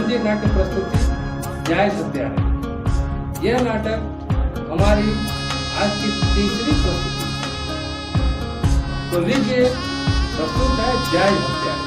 लीजिए नाट्य प्रस्तुति न्याय सत्याग्रह। यह नाटक हमारी आज की तीसरी प्रस्तुति। तो लीजिए, प्रस्तुत है न्याय सत्याग्रह।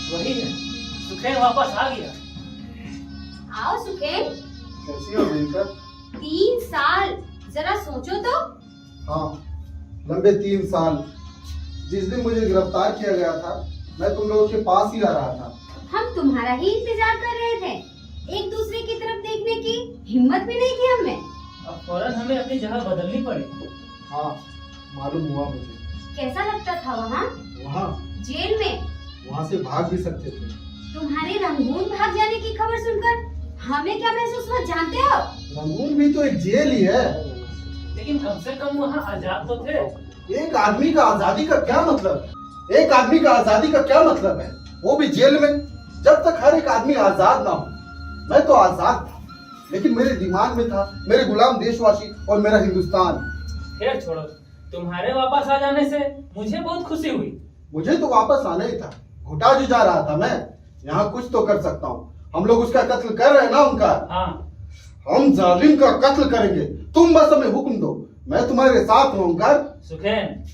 वही है, सुखेन वापस आ गया। आओ सुखेन। कैसी हो मिलकर? 3 साल, जरा सोचो तो। हाँ, लंबे 3 साल। जिस दिन मुझे गिरफ्तार किया गया था, मैं तुम लोगों के पास ही आ रहा था। हम तुम्हारा ही इंतजार कर रहे थे। एक दूसरे की तरफ देखने की हिम्मत भी नहीं की हमने। अब फौरन हमें अपनी जगह बदलनी पड़ी। हाँ, मालूम हुआ मुझे। कैसा लगता था वहाँ? वहाँ जेल में वहाँ से भाग भी सकते थे। तुम्हारे रंगून भाग जाने की खबर सुनकर हमें क्या महसूस हुआ जानते हो? रंगून भी तो एक जेल ही है। लेकिन कम से कम वहाँ आजाद तो थे। एक आदमी का आजादी का क्या मतलब? एक आदमी का आजादी का क्या मतलब है? वो भी जेल में। जब तक हर एक आदमी आजाद ना हो। मैं तो आजाद था, लेकिन मेरे दिमाग में था मेरे गुलाम देशवासी और मेरा हिंदुस्तान। खैर छोड़ो, तुम्हारे वापस आ जाने से मुझे बहुत खुशी हुई। मुझे तो वापस आना ही था। घुटा जो जा रहा था मैं। यहाँ कुछ तो कर सकता हूँ। हम लोग उसका कत्ल कर रहे हैं ना उनका। हाँ, हम जालिम का कत्ल करेंगे। तुम बस हमें हुक्म दो, मैं तुम्हारे साथ रहूंगा। सुखेन,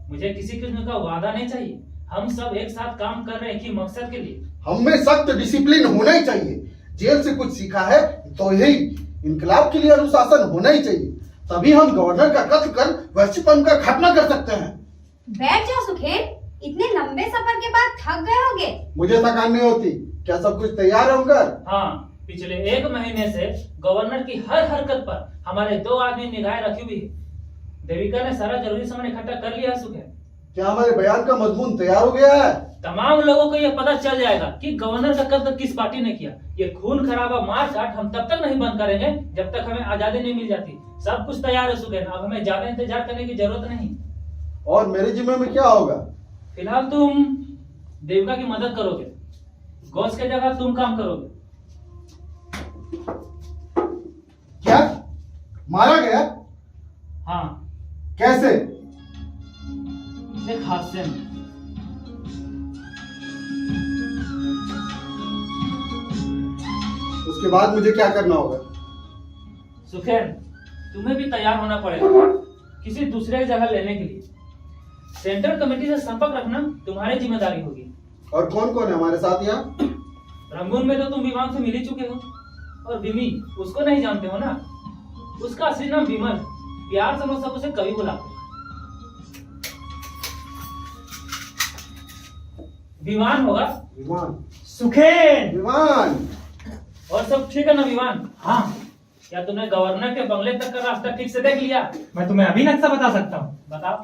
मुझे किसी किस्म का वादा नहीं चाहिए। हम सब एक साथ काम कर रहे हैं कि मकसद के लिए। हमें सख्त डिसिप्लिन होना ही चाहिए। जेल से कुछ सीखा है तो यही, इनकलाब के लिए अनुशासन होना ही चाहिए। तभी हम गवर्नर का कत्ल कर वैश्यपन का खात्मा कर सकते हैं। बैठ जाओ सुखेन, इतने लंबे सफर के बाद थक गए होगे। मुझे थकान नहीं होती। क्या सब कुछ तैयार है उनका? हाँ, पिछले 1 महीने से गवर्नर की हर हरकत पर हमारे 2 आदमी निगाहें रखी हुई है। देविका ने सारा जरूरी सामान इकट्ठा कर लिया है। सुखेन, क्या हमारे बयान का मजमून तैयार हो गया है? तमाम लोगों को यह पता चल जाएगा कि गवर्नर का कत्ल किस पार्टी ने किया। ये खून खराबा मारकाट हम तब तक नहीं बंद करेंगे जब तक हमें आजादी नहीं मिल जाती। सब कुछ तैयार है सुखेन, अब हमें ज्यादा इंतजार करने की जरूरत नहीं। और मेरे जिम्मे में क्या होगा? फिलहाल तुम देविका की मदद करोगे, गौस के जगह तुम काम करोगे। क्या? मारा गया? हाँ, कैसे? एक हादसे में। उसके बाद मुझे क्या करना होगा? सुखेन, तुम्हें भी तैयार होना पड़ेगा किसी दूसरे की जगह लेने के लिए। सेंट्रल कमेटी से संपर्क रखना तुम्हारी जिम्मेदारी होगी। और कौन कौन है हमारे साथ यहाँ? रंगून में तो तुम विमान से मिल ही चुके हो। और विमी, उसको नहीं जानते हो ना? उसका असली नाम विमल। प्यार से लोग सब उसे कवि बुलाते हैं। विमान होगा। विमान? सुखेन, विमान? और सब ठीक है ना विमान? हाँ। क्या तुमने गवर्नर के बंगले तक का रास्ता ठीक से देख लिया? मैं तुम्हें अभी नक्शा बता सकता हूँ। बताओ।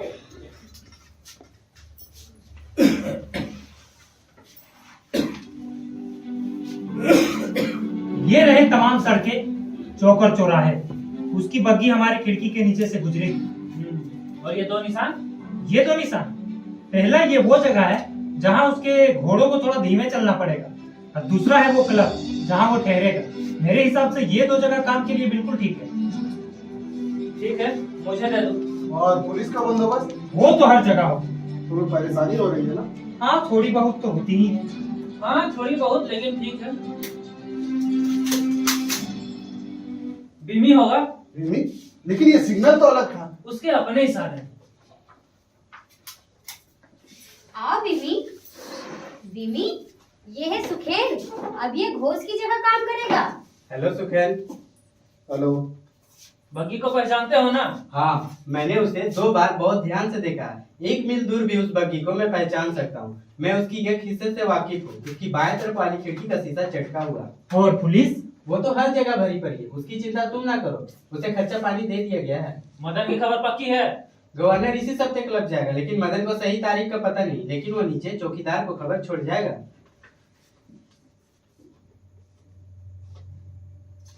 ये रहे तमाम सड़कें, चौक और चौराहे। उसकी बग्गी हमारी खिड़की के नीचे से गुजरेगी। और ये 2 निशान? ये 2 निशान। पहला ये वो जगह है जहाँ उसके घोड़ों को थोड़ा धीमे चलना पड़ेगा, और दूसरा है वो क्लब जहाँ वो ठहरेगा। मेरे हिसाब से ये 2 जगह काम के लिए बिल्कुल ठीक है। ठीक है, मुझे दे दो। और पुलिस का बंदोबस्त? वो तो हर जगह हो। तुम्हें परेशानी हो रही है ना? हाँ, थोड़ी बहुत तो होती ही है। हाँ, थोड़ी बहुत, लेकिन ठीक है। बिमी होगा। रिमी? लेकिन ये सिग्नल तो अलग था। उसके अपने इशारे हैं। विमी, ये है सुखेन। अब ये घोष की जगह काम करेगा। हेलो सुखेन। हेलो। बग्गी को पहचानते हो ना? हाँ, मैंने उसे 2 बार बहुत ध्यान से देखा है। 1 मील दूर भी उस बग्गी को मैं पहचान सकता हूँ। मैं उसकी एक हिस्से से वाकिफ हूँ। उसकी बाएं तरफ वाली खिड़की का शीशा चटका हुआ। और पुलिस? वो तो हर जगह भरी पड़ी है, उसकी चिंता तुम ना करो। उसे कच्चा पानी दे दिया गया है। मदन की खबर पक्की है? गवर्नर इसी सप्ते को लग जाएगा, लेकिन मदन को सही तारीख का पता नहीं। लेकिन वो नीचे चौकीदार को खबर छोड़ जाएगा।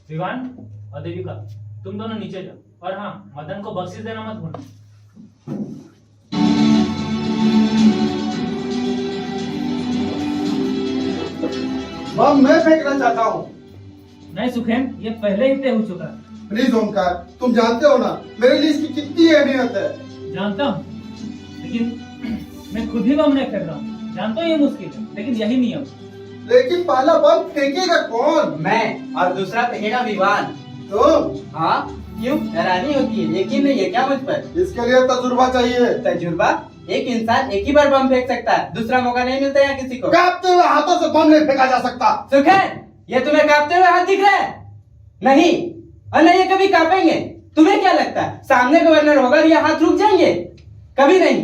विवान और देविका, तुम दोनों नीचे जाओ। और हाँ, मदन को बख्शिश देना मत भूलना। बम मैं फेंकना चाहता हूँ। नहीं सुखेन, ये पहले ही तय हो चुका है। प्लीज ओमकार, तुम जानते हो ना मेरे लिए इसकी कितनी अहमियत है। जानता हूँ, लेकिन मैं खुद ही बम नहीं फेंक रहा हूँ। जानता हूँ ये मुश्किल है, लेकिन यही नियम। लेकिन पहला बम फेंकेगा कौन? मैं, और दूसरा फेंकेगा विवान। तुम? हाँ, क्यों हैरानी होती है? यकीन नहीं है क्या मुझ पर? इसके लिए तजुर्बा चाहिए। तजुर्बा? एक इंसान एक ही बार बम फेंक सकता है, दूसरा मौका नहीं मिलता यहाँ किसी को। कांपते हुए हाथों से बम नहीं फेंका जा सकता। सुखेन, ये तुम्हें कांपते हुए हाथ दिख रहा है? नहीं, और नहीं ये कभी कांपेंगे। तुम्हें क्या लगता है सामने गवर्नर होगा और ये हाथ रुक जाएंगे? कभी नहीं।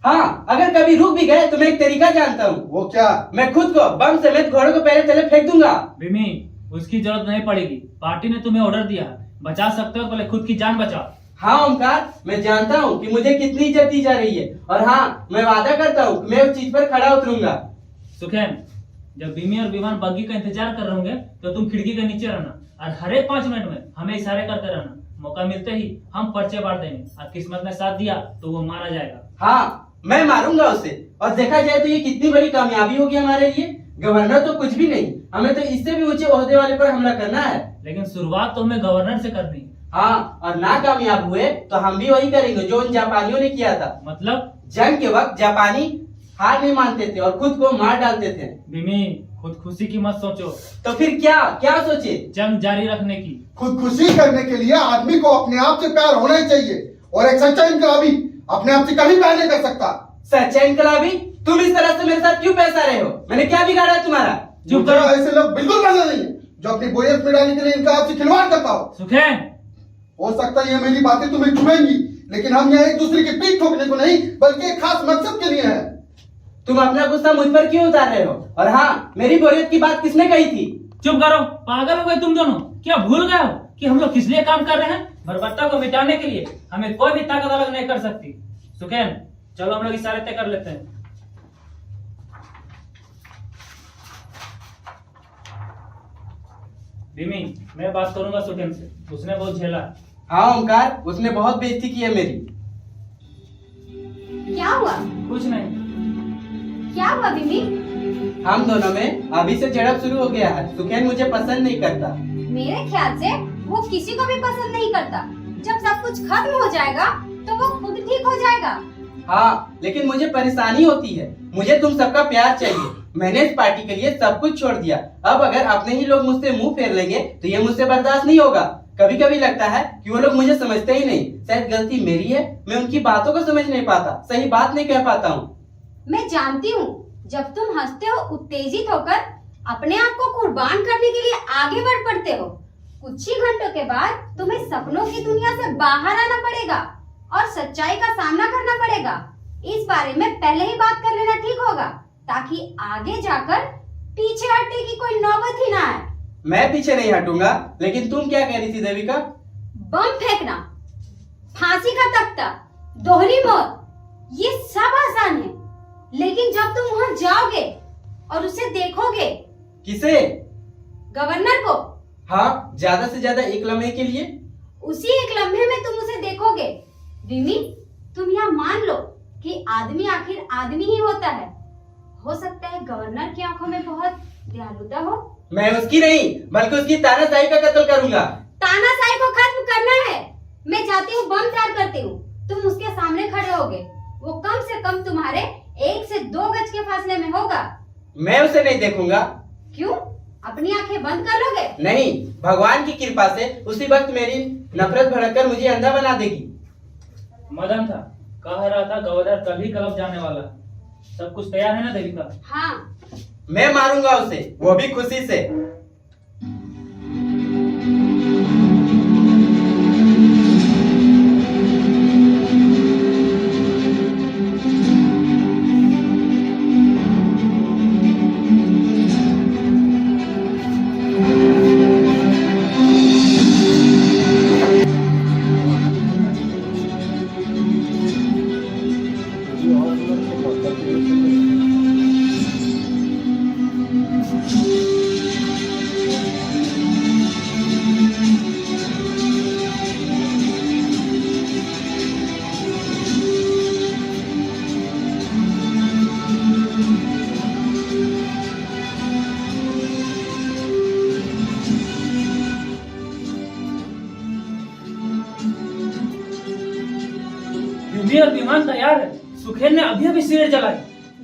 हाँ, अगर कभी रुक भी गए तो मैं एक तरीका जानता हूँ। वो क्या? मैं खुद को बम समेत घोड़ों को पहले तले फेंक दूंगा। बिमी, उसकी जरूरत नहीं पड़ेगी। पार्टी ने तुम्हें ऑर्डर दिया है। बचा सकते हो पहले खुद की जान बचाओ। हाँ ओमकार, मैं जानता हूँ कि मुझे कितनी इज्जत दी जा रही है, और हाँ, मैं वादा करता हूँ कि मैं उस चीज पर खड़ा उतरूंगा। सुखेन, जब बिमी और विवान बग्गी का इंतजार कर रहे होंगे तो तुम खिड़की के नीचे रहना, और हर एक 5 मिनट में हमें इशारे करते रहना। मौका मिलते ही हम पर्चे बांट देंगे, और किस्मत ने साथ दिया तो वो मारा जाएगा। हाँ, मैं मारूंगा उसे। और देखा जाए तो ये कितनी बड़ी कामयाबी होगी हमारे लिए। गवर्नर तो कुछ भी नहीं, हमें तो इससे भी ऊंचे ओहदे वाले पर हमला करना है। लेकिन शुरुआत तो हमें गवर्नर से करनी है। हाँ, और ना कामयाब हुए तो हम भी वही करेंगे जो उन जापानियों ने किया था। मतलब? जंग के वक्त जापानी हार नहीं मानते थे और खुद को मार डालते थे। बिमी, खुद खुशी की मत सोचो। तो फिर क्या क्या सोचे? जंग जारी रखने की। खुदकुशी करने के लिए आदमी को अपने आप से प्यार होना ही चाहिए, और एक सच्चा इनकलाबी अपने आप से कभी प्यार नहीं कर सकता। सच्चा इनकलाबी? तुम इस तरह से मेरे साथ क्यों पैसा रहे हो? मैंने क्या बिगाड़ा है तुम्हारा? चुप मुझे करो। ऐसे लोग बिल्कुल पसंद नहीं है जो अपनी बोरियत मिटाने के लिए इनकलाब से खिलवाड़ करता हो। सुखेन, हो सकता है ये मेरी बातें तुम्हें चुभेंगी, लेकिन हम यहाँ एक दूसरे की पीठ ठोकने को नहीं बल्कि एक खास मकसद के लिए हैं। तुम अपना गुस्सा मुझ पर क्यों उतार रहे हो? और हाँ, मेरी बोरियत की बात किसने कही थी? चुप करो। पागल हो गए तुम दोनों? क्या भूल गए हो कि हम लोग किस लिए काम कर रहे हैं? बर्बरता को मिटाने के लिए। हमें कोई भी ताकत अलग नहीं कर सकती। सुखेन, चलो हम लोग इशारे तय कर लेते हैं। बिमी, मैं बात करूंगा सुखेन से, उसने बहुत झेला है। हाँ ओमकार, उसने बहुत बेइज्जती की है मेरी। क्या हुआ? कुछ नहीं। क्या हुआ विमी? हम दोनों में अभी से झड़प शुरू हो गया है। सुखेन मुझे पसंद नहीं करता। मेरे ख्याल से वो किसी को भी पसंद नहीं करता। जब सब कुछ खत्म हो जाएगा तो वो खुद ठीक हो जाएगा। हाँ, लेकिन मुझे परेशानी होती है। मुझे तुम सबका प्यार चाहिए। मैंने इस पार्टी के लिए सब कुछ छोड़ दिया। अब अगर अपने ही लोग मुझसे मुंह फेर लेंगे तो ये मुझसे बर्दाश्त नहीं होगा। कभी कभी लगता है कि वो लोग मुझे समझते ही नहीं। शायद गलती मेरी है, मैं उनकी बातों को समझ नहीं पाता, सही बात नहीं कह पाता हूँ। मैं जानती हूँ, जब तुम हंसते हो उत्तेजित होकर अपने आप को कुर्बान करने के लिए आगे बढ़ पड़ते हो, कुछ ही घंटों के बाद तुम्हें सपनों की दुनिया से बाहर आना पड़ेगा और सच्चाई का सामना करना पड़ेगा। इस बारे में पहले ही बात कर लेना ठीक होगा, ताकि आगे जाकर पीछे हटने की कोई नौबत ही ना आए। मैं पीछे नहीं हटूंगा, लेकिन तुम क्या कह रही थी देविका? बम फेंकना, फांसी का तख्ता, दोहरी मौत, ये सब आसान है। लेकिन जब तुम वहां जाओगे और उसे देखोगे। किसे? गवर्नर को। हाँ, ज्यादा से ज्यादा 1 लम्हे के लिए। उसी एक लम्हे में तुम उसे देखोगे। विमी, तुम यह मान लो कि आदमी आखिर आदमी ही होता है। हो सकता है गवर्नर की आंखों में बहुत दयालुता हो। मैं उसकी नहीं, बल्कि उसकी तानाशाही का कत्ल करूंगा। तानाशाही को खत्म करना है। मैं चाहती हूँ बम तैयार करती हूँ, तुम उसके सामने खड़े होगे। वो कम से कम तुम्हारे 1 से 2 गज के फासले में होगा। मैं उसे नहीं देखूंगा। क्यों? अपनी आंखें बंद कर लोगे? नहीं, भगवान की कृपा से उसी वक्त मेरी नफरत भड़ककर मुझे अंधा बना देगी। मदन था, कह रहा था गवर्नर कल ही क्लब जाने वाला। सब कुछ तैयार है ना देविका? हाँ। मैं मारूंगा उसे, वो भी खुशी से। बीवी और विमान तैयार है। सुखेन ने अभी अभी सिगरेट जलाई।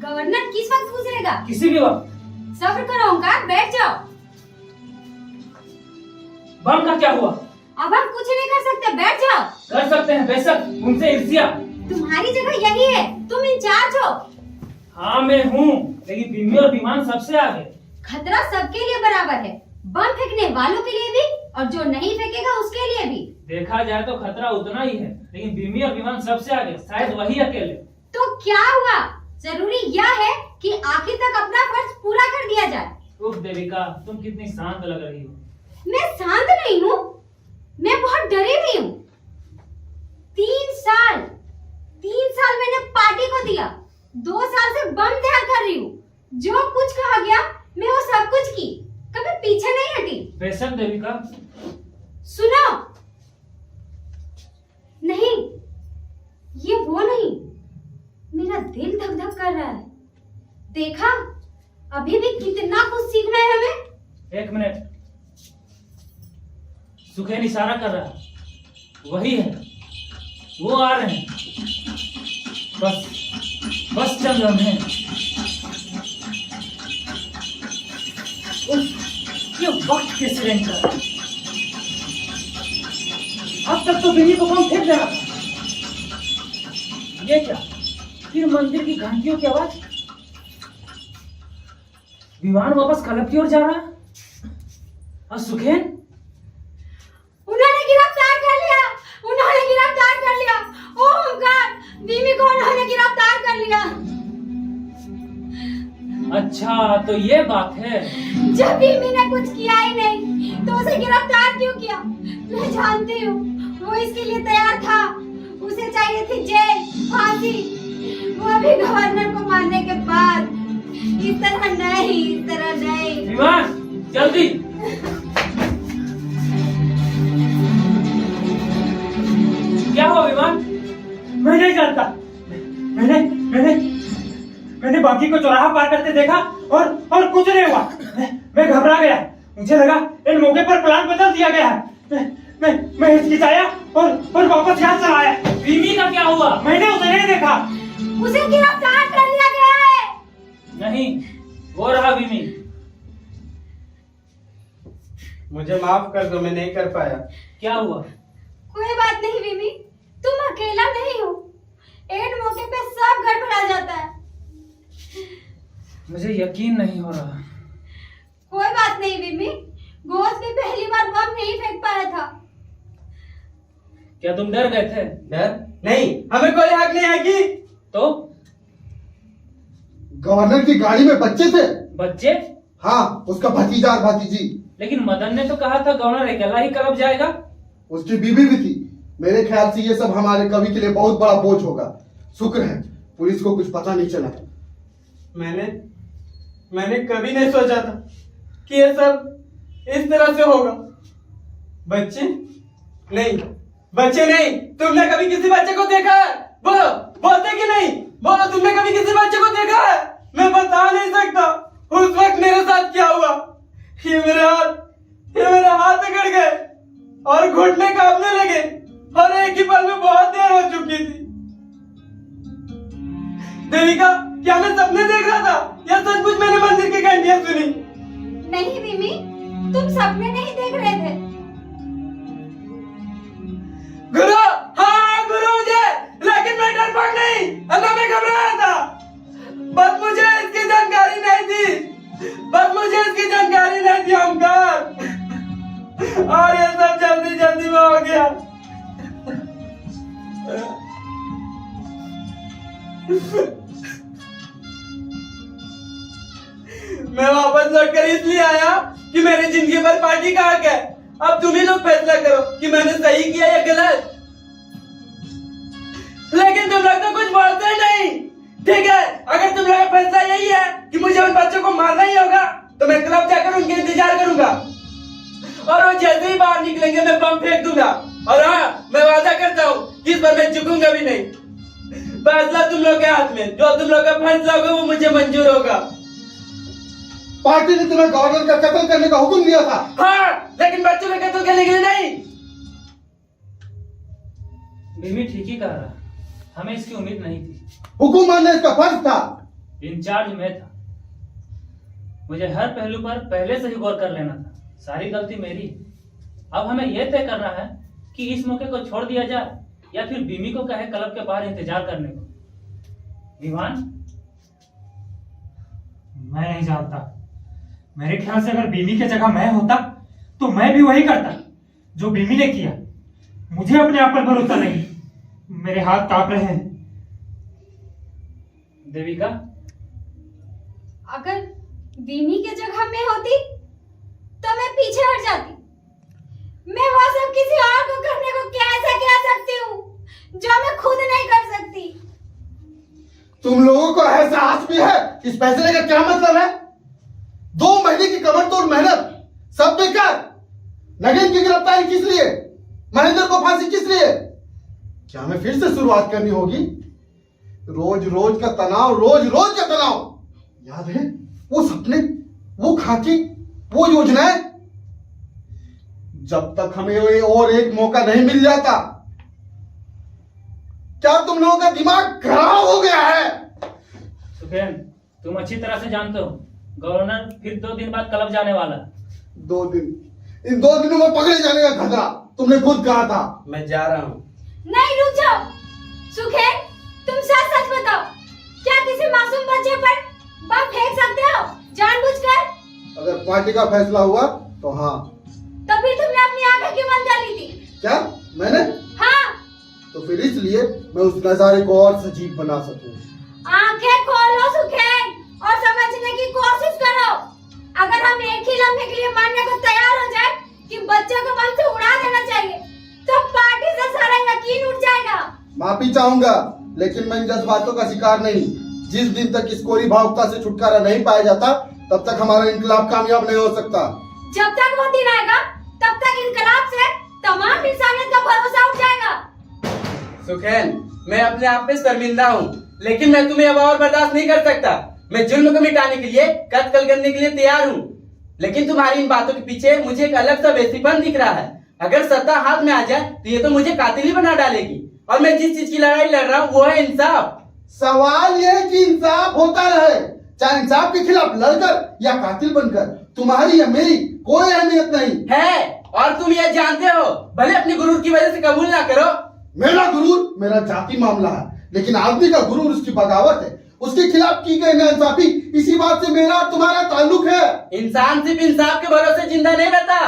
गवर्नर किस वक्त गुजरेगा? किसी भी वक्त। सब्र करो ओंकार, बैठ जाओ। बम का क्या हुआ? अब हम कुछ नहीं कर सकते, बैठ जाओ। कर सकते हैं बेशक, उनसे ईर्ष्या। तुम्हारी जगह यही है, तुम इंचार्ज हो। हाँ मैं हूँ, लेकिन बीवी और विमान सबसे आगे। खतरा सबके लिए बराबर है, बम फेंकने वालों के लिए भी और जो नहीं फेंकेगा उसके लिए भी। देखा जाए तो खतरा उतना ही है, लेकिन बीमी और विमान सबसे आगे, शायद वही अकेले। तो क्या हुआ? जरूरी यह है कि आखिर तक अपना फर्ज पूरा कर दिया जाए। उफ देविका, तुम कितनी शांत लग रही हो। मैं शांत नहीं हूँ, मैं बहुत डरी हुई हूँ। 3 साल मैंने पार्टी को दिया, 2 साल से बम तैयार कर रही हूँ। जो कुछ कहा गया मैं वो सब कुछ की, कभी पीछे नहीं हटी। बेशक देविका। सुनो, नहीं, ये वो नहीं। मेरा दिल धक धक कर रहा है। देखा, अभी भी कितना कुछ सीखना है हमें। 1 मिनट। सुखेन इशारा कर रहा है, वही है, वो आ रहे हैं। बस चल रहे हैं। ये वक्त के सिलेंडर, अब तक तो बिल्ली को बम फेंक देना था। ये क्या, फिर मंदिर की घंटियों की आवाज। विमान वापस क्लब की ओर जा रहा है। और सुखेन उन्होंने गिरफ्तार कर लिया, उन्होंने गिरफ्तार कर लिया। ओमकार, बीवी को उन्होंने गिरफ्तार कर लिया। अच्छा तो ये बात है। जब बीवी ने कुछ किया ही नहीं तो उसे गिरफ्तार क्यों किया? मैं जानती हूँ, वो इसके लिए तैयार था। उसे चाहिए थी जेल, फांसी। वो भी गवर्नर को मारने के बाद। इस तरह नहीं, इस तरह नहीं। विमान जल्दी। क्या हुआ विमान? मैं नहीं जानता। मैंने बाकी को चौराहा पार करते देखा और कुछ नहीं हुआ। मैं घबरा गया। मुझे लगा इन मौके पर प्लान बदल दिया गया है। मैं हिचकिचाया और वापस यहाँ चला आया। बीमी का क्या हुआ? मैंने उसे नहीं देखा। उसे गिरफ्तार कर लिया गया है। नहीं, वो रहा बीमी। मुझे माफ कर दो, मैं नहीं कर पाया। क्या हुआ? कोई बात नहीं बीमी, तुम अकेला नहीं हो। एक मौके पे सब गड़बड़ा जाता है। मुझे यकीन नहीं हो रहा। कोई बात नहीं बीमी, घोष भी पहली बार बम नहीं फेंक पाया था। क्या तुम डर गए थे? डर नहीं, हमें कोई हक नहीं है कि। तो गवर्नर की गाड़ी में बच्चे थे। बच्चे? हाँ, उसका भतीजा और भतीजी। लेकिन मदन ने तो कहा था गवर्नर अकेला ही क्लब जाएगा। उसकी बीवी भी थी। मेरे ख्याल से ये सब हमारे कवि के लिए बहुत बड़ा बोझ होगा। शुक्र है पुलिस को कुछ पता नहीं चला। मैंने कभी नहीं सोचा था कि ये सब इस तरह से होगा। बच्चे नहीं, बच्चे नहीं। तुमने कभी किसी बच्चे को देखा है? बोलो, बोलते कि नहीं? बोलो, तुमने कभी किसी बच्चे को देखा है? मैं बता नहीं सकता उस वक्त मेरे साथ क्या हुआ। ये मेरे हाथ अकड़ गए और घुटने कांपने लगे और एक ही पल में बहुत देर हो चुकी थी। देविका, क्या मैं सपने देख रहा था या सचमुच मैंने मंदिर की घंटियां सुनी? नहीं बीमी, तुम सपने नहीं देख रहे थे। गुरु, हाँ गुरु मुझे, लेकिन मैं डरपोक नहीं, अंदर में घबराया था। और ये सब जल्दी जल्दी में हो गया। मैं वापस लौटकर इसलिए आया कि मेरी जिंदगी भर पार्टी का हक है। अब तुम ही लोग फैसला करो कि मैंने सही किया या गलत। लेकिन तुम लोग तो कुछ बोलते नहीं। ठीक है, अगर तुम लोग का फैसला यही है कि मुझे उन बच्चों को मारना ही होगा तो मैं क्लब जाकर उनके इंतजार करूंगा और वो जैसे ही बाहर निकलेंगे मैं बम फेंक दूंगा। और हाँ, मैं वादा करता हूँ कि इस पर मैं झुकूंगा भी नहीं। फैसला तुम लोग के हाथ में, जो तुम लोग का फैसला होगा वो मुझे मंजूर होगा। पार्टी ने तुम्हें गवर्नर का कत्ल करने का हुक्म दिया था। हाँ, लेकिन बच्चों का कत्ल करने के लिए नहीं। बीमी ठीक ही कह रहा, हमें इसकी उम्मीद नहीं थी। हुक्म मानना इसका फर्ज था। इंचार्ज मैं था, मुझे हर पहलू पर पहले से ही गौर कर लेना था। सारी गलती मेरी। अब हमें यह तय करना है कि इस मौके को छोड़ दिया जाए या फिर बीमी को कहे क्लब के बाहर इंतजार करने को। विवान, मैं नहीं जानता। मेरे ख्याल से अगर बीमी की जगह मैं होता तो मैं भी वही करता जो बीमी ने किया। मुझे अपने आप पर भरोसा नहीं, मेरे हाथ कांप रहे हैं। देविका, अगर बीमी के जगह मैं होती तो मैं पीछे हट जाती। मैं वो सब किसी और को करने को कैसे कह सकती हूँ जो मैं खुद नहीं कर सकती। तुम लोगों को एहसास भी है इस फैसले का क्या मतलब है? 2 महीने की कमर तोड़ मेहनत सब बेकार। नगीन की गिरफ्तारी किस लिए? महेंद्र को फांसी किस लिए? क्या हमें फिर से शुरुआत करनी होगी? रोज रोज का तनाव, रोज रोज का तनाव। याद है वो सपने, वो खाकी, वो योजनाएं? जब तक हमें और एक मौका नहीं मिल जाता, क्या तुम लोगों का दिमाग खराब हो गया है? सुखेन, तुम अच्छी तरह से जानते हो गवर्नर फिर 2 दिन बाद क्लब जाने वाला है। 2 दिन? इन 2 दिनों में पकड़े जाने का खतरा तुमने खुद कहा था। मैं जा रहा हूँ। नहीं, रुक जाओ। सुखेन, तुम सच सच बताओ, क्या किसी मासूम बच्चे पर बम फेंक सकते हो जानबूझकर? अगर पार्टी का फैसला हुआ तो हाँ। तो फिर तुमने अपनी आंखें क्यों बंद कर ली थी? क्या मैंने? हाँ, तो फिर इसलिए मैं उस नजारे को और सजीव बना सकूं। आंखें खोलो सुखेन और समझने की कोशिश करो। अगर हम एक ही लम्हे के लिए मानने को तैयार हो जाए कि बच्चों को बम से उड़ा देना चाहिए तो पार्टी से सारा यकीन उठ जाएगा। माफी चाहूंगा, लेकिन मैं इन जज्बातों का शिकार नहीं। जिस दिन तक इस कोरी भावुकता से छुटकारा नहीं पाया जाता तब तक हमारा इनकलाब कामयाब नहीं हो सकता। जब तक वो दिन आएगा तब तक इनकलाब से तमाम इंसानियत का भरोसा उठ जाएगा। सुखैन, मैं अपने आप पे शर्मिंदा हूँ, लेकिन मैं तुम्हें अब और बर्दाश्त नहीं कर सकता। मैं जुल्म को मिटाने के लिए कत्ल करने के लिए तैयार हूँ, लेकिन तुम्हारी इन बातों के पीछे मुझे एक अलग सा बेसिपन दिख रहा है। अगर सत्ता हाथ में आ जाए तो ये तो मुझे कातिल ही बना डालेगी। और मैं जिस चीज की लड़ाई लड़ रहा हूँ वो है इंसाफ। सवाल यह है कि इंसाफ होता रहे, चाहे इंसाफ के खिलाफ लड़कर या कातिल बनकर। तुम्हारी या मेरी कोई अहमियत नहीं है, और तुम ये जानते हो। भले अपने गुरूर की वजह से कबूल ना करो। मेरा गुरूर मेरा जाति मामला है, लेकिन आदमी का गुरूर उसकी बगावत है, उसके खिलाफ की गई नाइंसाफी। इसी बात से मेरा और तुम्हारा ताल्लुक है। इंसान सिर्फ इंसाफ के भरोसे जिंदा नहीं रहता।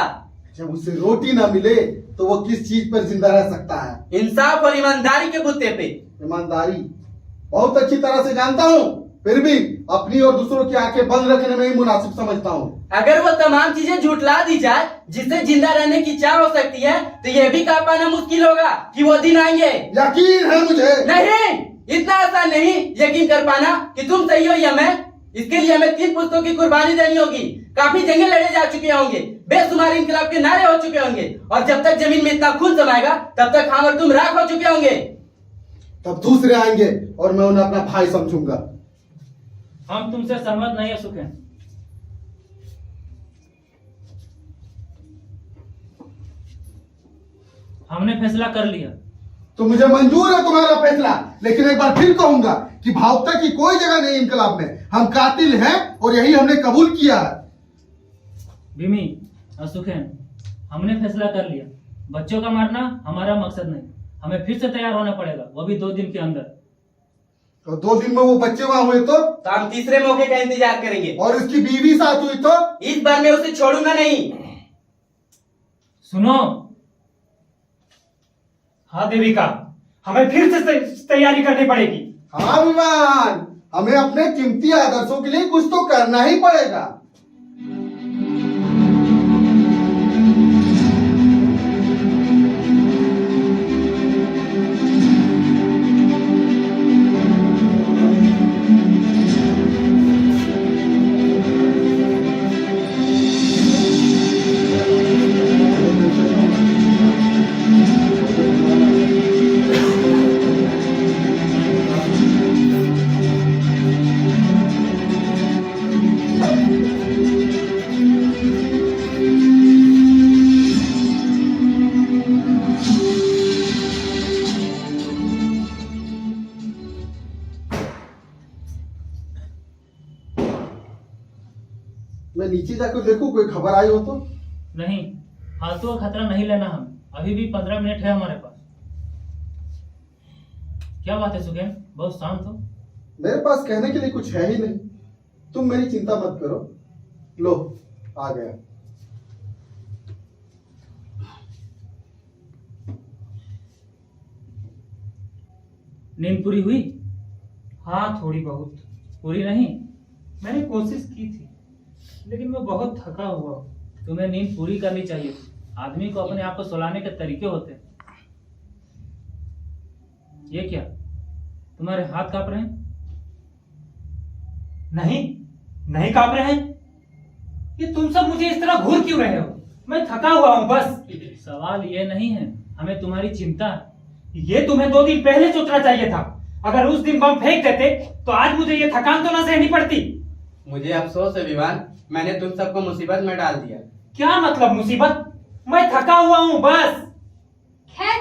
जब उसे रोटी ना मिले तो वो किस चीज पर जिंदा रह सकता है? इंसाफ और ईमानदारी के बुत्ते पे। ईमानदारी बहुत अच्छी तरह से जानता हूँ, फिर भी अपनी और दूसरों की आंखें बंद रखने में ही मुनासिब समझता हूँ। अगर वो तमाम चीजें झुठला दी जाए जिससे जिंदा रहने की चाह हो सकती है तो यह भी कह पाना मुश्किल होगा कि वो दिन आएंगे। यकीन है मुझे। नहीं, इतना आसान नहीं यकीन कर पाना कि तुम सही हो या मैं। इसके लिए हमें 3 पुश्तों की कुर्बानी देनी होगी। काफी जंगे लड़े जा चुके होंगे, बेशुमार इंकलाब के नारे हो चुके होंगे, और जब तक जमीन में इतना खून समाएगा तब तक हम और तुम राख हो चुके होंगे। तब दूसरे आएंगे और मैं उन्हें अपना भाई समझूंगा। हम तुमसे सहमत नहीं है सुखेन। हमने फैसला कर लिया। तो मुझे मंजूर है तुम्हारा फैसला, लेकिन एक बार फिर कहूंगा कि भावुकता की कोई जगह नहीं इनकलाब में। हम कातिल हैं और यही हमने कबूल किया है। बिमी और सुखेन, हमने फैसला कर लिया। बच्चों का मारना हमारा मकसद नहीं। हमें फिर से तैयार होना पड़ेगा, वो भी 2 दिन के अंदर। तो 2 दिन में वो बच्चे वहां हुए तो हम तीसरे मौके का इंतजार करेंगे। और उसकी बीवी साथ हुई तो इस बार मैं उसे छोड़ूंगा नहीं। सुनो। हाँ देविका, हमें फिर से तैयारी करनी पड़ेगी। हाँ विमान, हमें अपने कीमती आदर्शों के लिए कुछ तो करना ही पड़ेगा। मैं नीचे जाकर देखूं कोई खबर आई हो तो। नहीं, फालतू का खतरा नहीं लेना हमें। अभी भी 15 मिनट है हमारे पास। क्या बात है सुगेन, बहुत शांत हो। मेरे पास कहने के लिए कुछ है ही नहीं। तुम मेरी चिंता मत करो। लो, आ गया। नींद पूरी हुई? हाँ थोड़ी बहुत। पूरी नहीं? मैंने कोशिश की थी, लेकिन मैं बहुत थका हुआ हूँ। तुम्हें नींद पूरी करनी चाहिए। आदमी को अपने आप को सुलाने के तरीके होते हैं। ये क्या, तुम्हारे हाथ कांप रहे हैं? नहीं, नहीं कांप रहे हैं। ये तुम सब मुझे इस तरह घूर क्यों रहे हो? मैं थका हुआ हूँ बस। सवाल ये नहीं है, हमें तुम्हारी चिंता है। ये तुम्हें 2 दिन पहले सोचना चाहिए था। अगर उस दिन बम फेंक देते तो आज मुझे ये थकान तो ना सहनी पड़ती। मुझे अफसोस है विवान, मैंने तुम सबको मुसीबत में डाल दिया। क्या मतलब मुसीबत? मैं थका हुआ हूँ बस। खैर,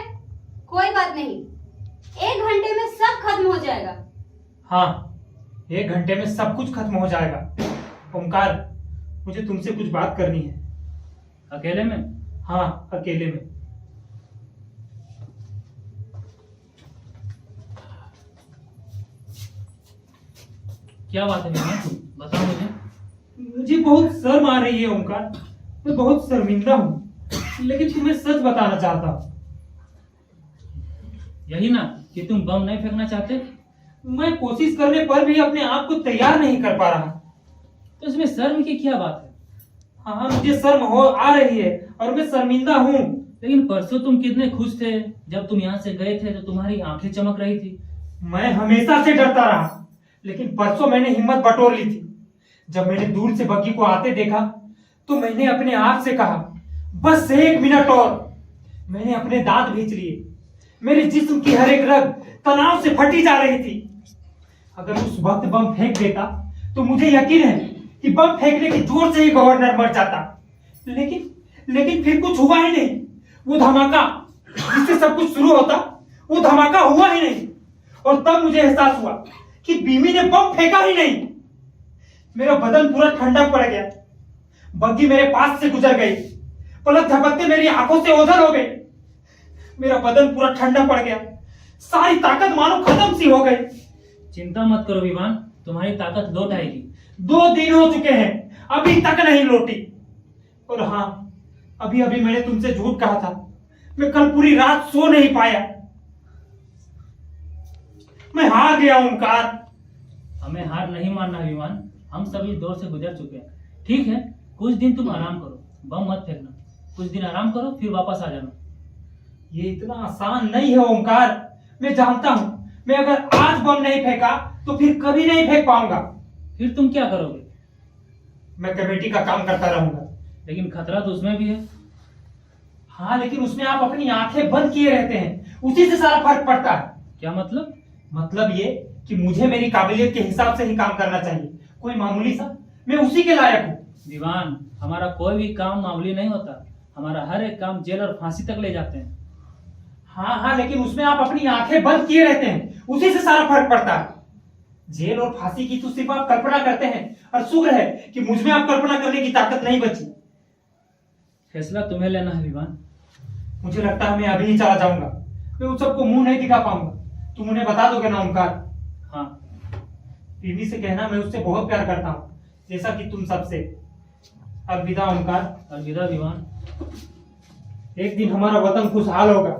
कोई बात नहीं, 1 घंटे में सब खत्म हो जाएगा। हाँ, 1 घंटे में सब कुछ खत्म हो जाएगा। ओमकार, मुझे तुमसे कुछ बात करनी है। अकेले में? हाँ, अकेले में। क्या बात है विमान, बताओ मुझे। मुझे बहुत शर्म आ रही है ओमकार। मैं बहुत शर्मिंदा हूँ, लेकिन तुम्हें सच बताना चाहता हूँ। यही ना कि तुम बम नहीं फेंकना चाहते? मैं कोशिश करने पर भी अपने आप को तैयार नहीं कर पा रहा। तो इसमें शर्म की क्या बात है? हाँ, मुझे शर्म हो आ रही है और मैं शर्मिंदा हूँ। लेकिन परसों तुम कितने खुश थे। जब तुम यहाँ से गए थे तो तुम्हारी आंखें चमक रही थी। मैं हमेशा से डरता रहा, लेकिन परसों मैंने हिम्मत बटोर ली थी। जब मैंने दूर से बग्गी को आते देखा तो मैंने अपने आप से कहा, बस 1 मिनट और। मैंने अपने दांत भींच लिए। मेरे जिस्म की हर एक रग तनाव से फटी जा रही थी। अगर उस वक्त बम फेंक देता तो मुझे यकीन है कि बम फेंकने के जोर से ही गवर्नर मर जाता। लेकिन फिर कुछ हुआ ही नहीं। वो धमाका जिससे सब कुछ शुरू होता, वो धमाका हुआ ही नहीं। और तब मुझे एहसास हुआ कि बीमी ने बम फेंका ही नहीं। मेरा बदन पूरा ठंडा पड़ गया। बग्गी मेरे पास से गुजर गई। पलक झपकते मेरी आंखों से ओझल हो गई। मेरा बदन पूरा ठंडा पड़ गया। सारी ताकत मानो खत्म सी हो गई। चिंता मत करो विमान, तुम्हारी ताकत लौट आएगी। 2 दिन हो चुके हैं, अभी तक नहीं लौटी। और हाँ, अभी अभी मैंने तुमसे झूठ कहा था। मैं कल पूरी रात सो नहीं पाया। मैं हार गया ओमकार। हमें हार नहीं मानना विमान, हम सभी दौर से गुजर चुके हैं। ठीक है, कुछ दिन तुम आराम करो, बम मत फेंकना। कुछ दिन आराम करो, फिर वापस आ जाना। ये इतना आसान नहीं है ओमकार। मैं जानता हूं, मैं अगर आज बम नहीं फेंका तो फिर कभी नहीं फेंक पाऊंगा। फिर तुम क्या करोगे? मैं कमेटी का काम करता रहूंगा। लेकिन खतरा तो उसमें भी है। हाँ, लेकिन उसमें आप अपनी आंखें बंद किए रहते हैं, उसी से सारा फर्क पड़ता है। क्या मतलब? मतलब ये कि मुझे मेरी काबिलियत के हिसाब से ही काम करना चाहिए। कोई मामूली सा, मैं उसी के लायक हूँ। दीवान, हमारा कोई भी काम मामूली नहीं होता। हमारा हर एक काम जेल और फांसी तक ले जाते हैं। हाँ, लेकिन उसमें आप अपनी आंखें बंद किए रहते हैं, उसी से सारा फर्क पड़ता है। जेल और फांसी की तो सिर्फ आप कल्पना करते हैं, और शुक्र है कि मुझ में आप कल्पना करने की ताकत नहीं बची। फैसला तुम्हें लेना है विमान। मुझे लगता है मैं अभी ही चला जाऊंगा। मैं उन सबको मुंह नहीं दिखा पाऊंगा। तुम उन्हें बता दोगे ना ओमकार? हाँ। बीवी से कहना मैं उससे बहुत प्यार करता हूँ, जैसा कि तुम सबसे। अलविदा ओमकार। अलविदा विमान। एक दिन हमारा वतन खुशहाल होगा।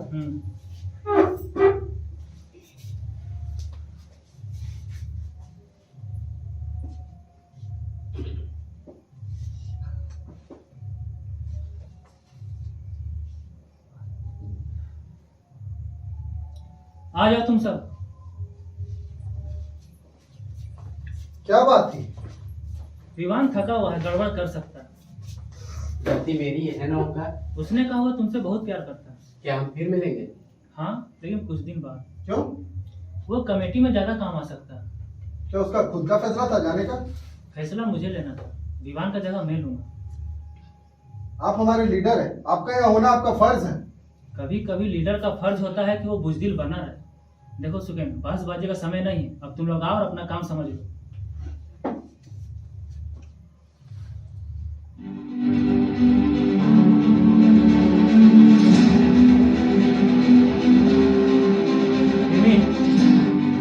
आ जाओ तुम सब। क्या बात थी? विवान थका हुआ है, गड़बड़ कर सकता है। गलती मेरी है ना ओंकार? उसने कहा हुआ तुमसे बहुत प्यार करता है। क्या हम फिर मिलेंगे? हाँ, लेकिन कुछ दिन बाद। क्यों? वो कमेटी में ज्यादा काम आ सकता है। क्या उसका खुद का फैसला था जाने का? फैसला मुझे लेना था, विवान का जगह मैं लूंगा। आप हमारे लीडर हैं, आपका यहाँ होना आपका फर्ज है। कभी कभी लीडर का फर्ज होता है कि वो बुजदिल बना रहे। देखो सुकेन, बहसबाजी का समय नहीं है, अब तुम लोग आओ और अपना काम समझ लो।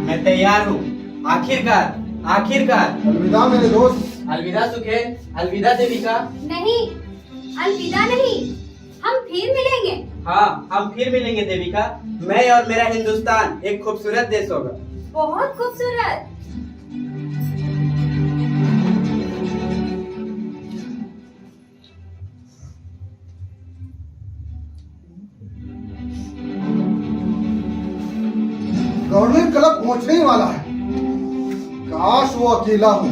मैं तैयार हूँ। आखिरकार। अलविदा मेरे दोस्त। अलविदा सुखेन, अलविदा देविका। नहीं, अलविदा नहीं, हम फिर मिलेंगे। हाँ, हम फिर मिलेंगे देविका। मैं और मेरा हिंदुस्तान एक खूबसूरत देश होगा। बहुत खूबसूरत। गवर्नर क्लब पहुंचने ही वाला है। काश वो अकेला हो।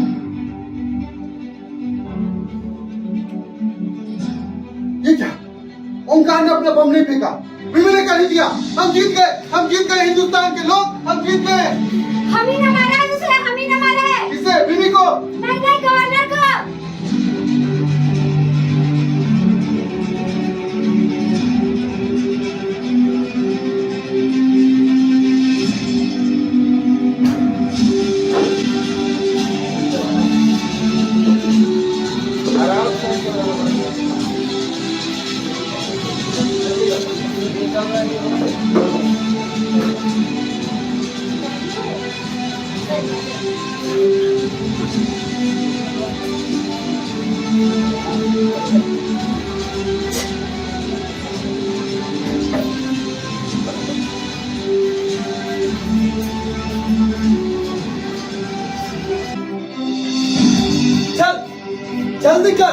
ये क्या? ओंकार ने अपना बम नहीं फेंका, विमी ने कर ही दिया। हम जीत गए हिंदुस्तान के लोग, हम जीत गए। हम ही न मारा है उसे, हम ही न मारा है। किसे? विमी को? नहीं, गवर्नर को। जल्दी कर।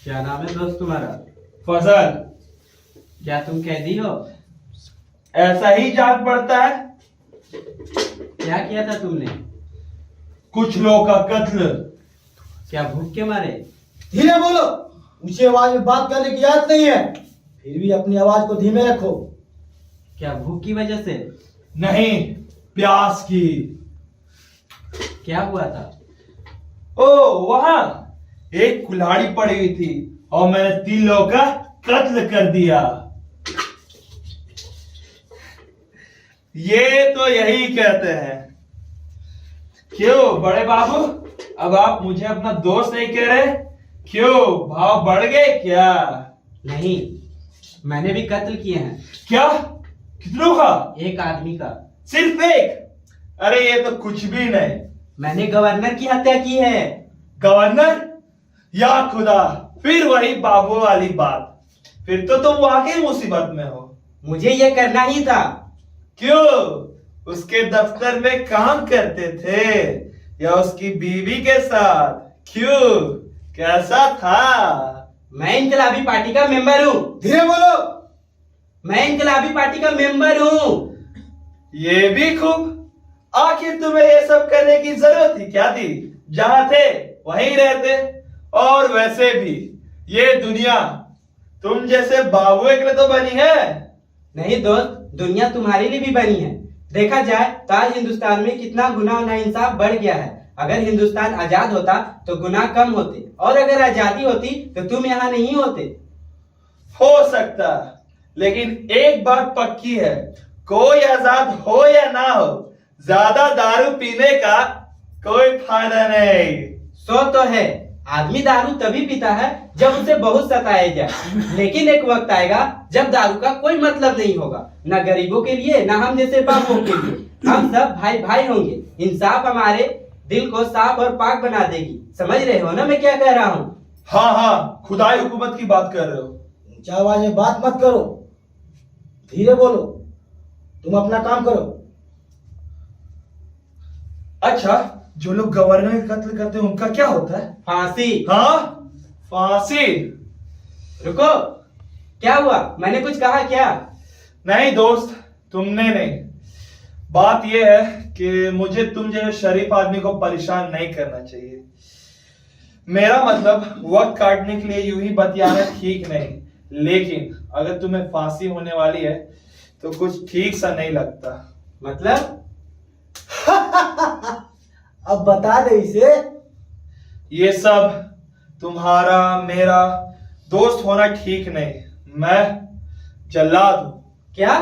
क्या नाम है दोस्त तुम्हारा? फजल। क्या तुम कैदी हो? ऐसा ही जाग पड़ता है। क्या किया था तुमने? कुछ लोगों का कत्ल। क्या भूख के मारे? धीरे बोलो, ऊंची आवाज में बात करने की आदत नहीं है, फिर भी अपनी आवाज को धीमे रखो। क्या भूख की वजह से? नहीं, प्यास की। क्या हुआ था? ओ, वहां एक कुल्हाड़ी पड़ी हुई थी और मैंने 3 लोगों का कत्ल कर दिया। ये तो यही कहते हैं। क्यों बड़े बाबू, अब आप मुझे अपना दोस्त नहीं कह रहे? क्यों, भाव बढ़ गए क्या? नहीं, मैंने भी कत्ल किए हैं। क्या? कितनों का? एक आदमी का। सिर्फ एक? अरे ये तो कुछ भी नहीं। मैंने गवर्नर की हत्या की है। गवर्नर? या खुदा, फिर वही बाबू वाली बात। फिर तो तुम वाकई मुसीबत में हो। मुझे ये करना ही था। क्यों, उसके दफ्तर में काम करते थे या उसकी बीवी के साथ? क्यों, कैसा था? मैं इनकलाबी पार्टी का मेंबर हूँ। धीरे बोलो। मैं इनकलाबी पार्टी का मेंबर हूँ। ये भी खूब। आखिर तुम्हें ये सब करने की जरूरत ही क्या थी? जहां थे वहीं रहते। और वैसे भी ये दुनिया तुम जैसे बाबुए के लिए तो बनी है। नहीं दोस्त, दुनिया तुम्हारे लिए भी बनी है। देखा जाए तो आज हिंदुस्तान में कितना गुनाह और नाइंसाफ बढ़ गया है। अगर हिंदुस्तान आजाद होता तो गुनाह कम होते, और अगर आजादी होती तो तुम यहाँ नहीं होते। हो सकता, लेकिन एक बात पक्की है, कोई आजाद हो या ना हो, ज्यादा दारू पीने का कोई फायदा नहीं। सो तो है, आदमी दारू तभी पीता है जब उसे बहुत सताया जाए, लेकिन एक वक्त आएगा जब दारू का कोई मतलब नहीं होगा, न गरीबों के लिए न हम जैसे बाबुओं के लिए। हम सब भाई भाई होंगे। इंसाफ हमारे दिल को साफ और पाक बना देगी। समझ रहे हो ना मैं क्या कह रहा हूँ? हाँ हाँ, खुदाई हुकूमत की बात कर रहे हो। ऊंचा आवाज में बात मत करो, धीरे बोलो, तुम अपना काम करो। अच्छा, जो लोग गवर्नर का कत्ल करते हैं उनका क्या होता है? फांसी। हाँ, फांसी। रुको, क्या हुआ? मैंने कुछ कहा क्या? नहीं दोस्त, तुमने नहीं। बात यह है कि मुझे तुम जैसे शरीफ आदमी को परेशान नहीं करना चाहिए। मेरा मतलब वक्त काटने के लिए यूं ही बतियाना ठीक नहीं, लेकिन अगर तुम्हें फांसी होने वाली है तो कुछ ठीक सा नहीं लगता। मतलब? अब बता दे इसे। ये सब तुम्हारा मेरा दोस्त होना ठीक नहीं। मैं जल्लाद हूं। क्या?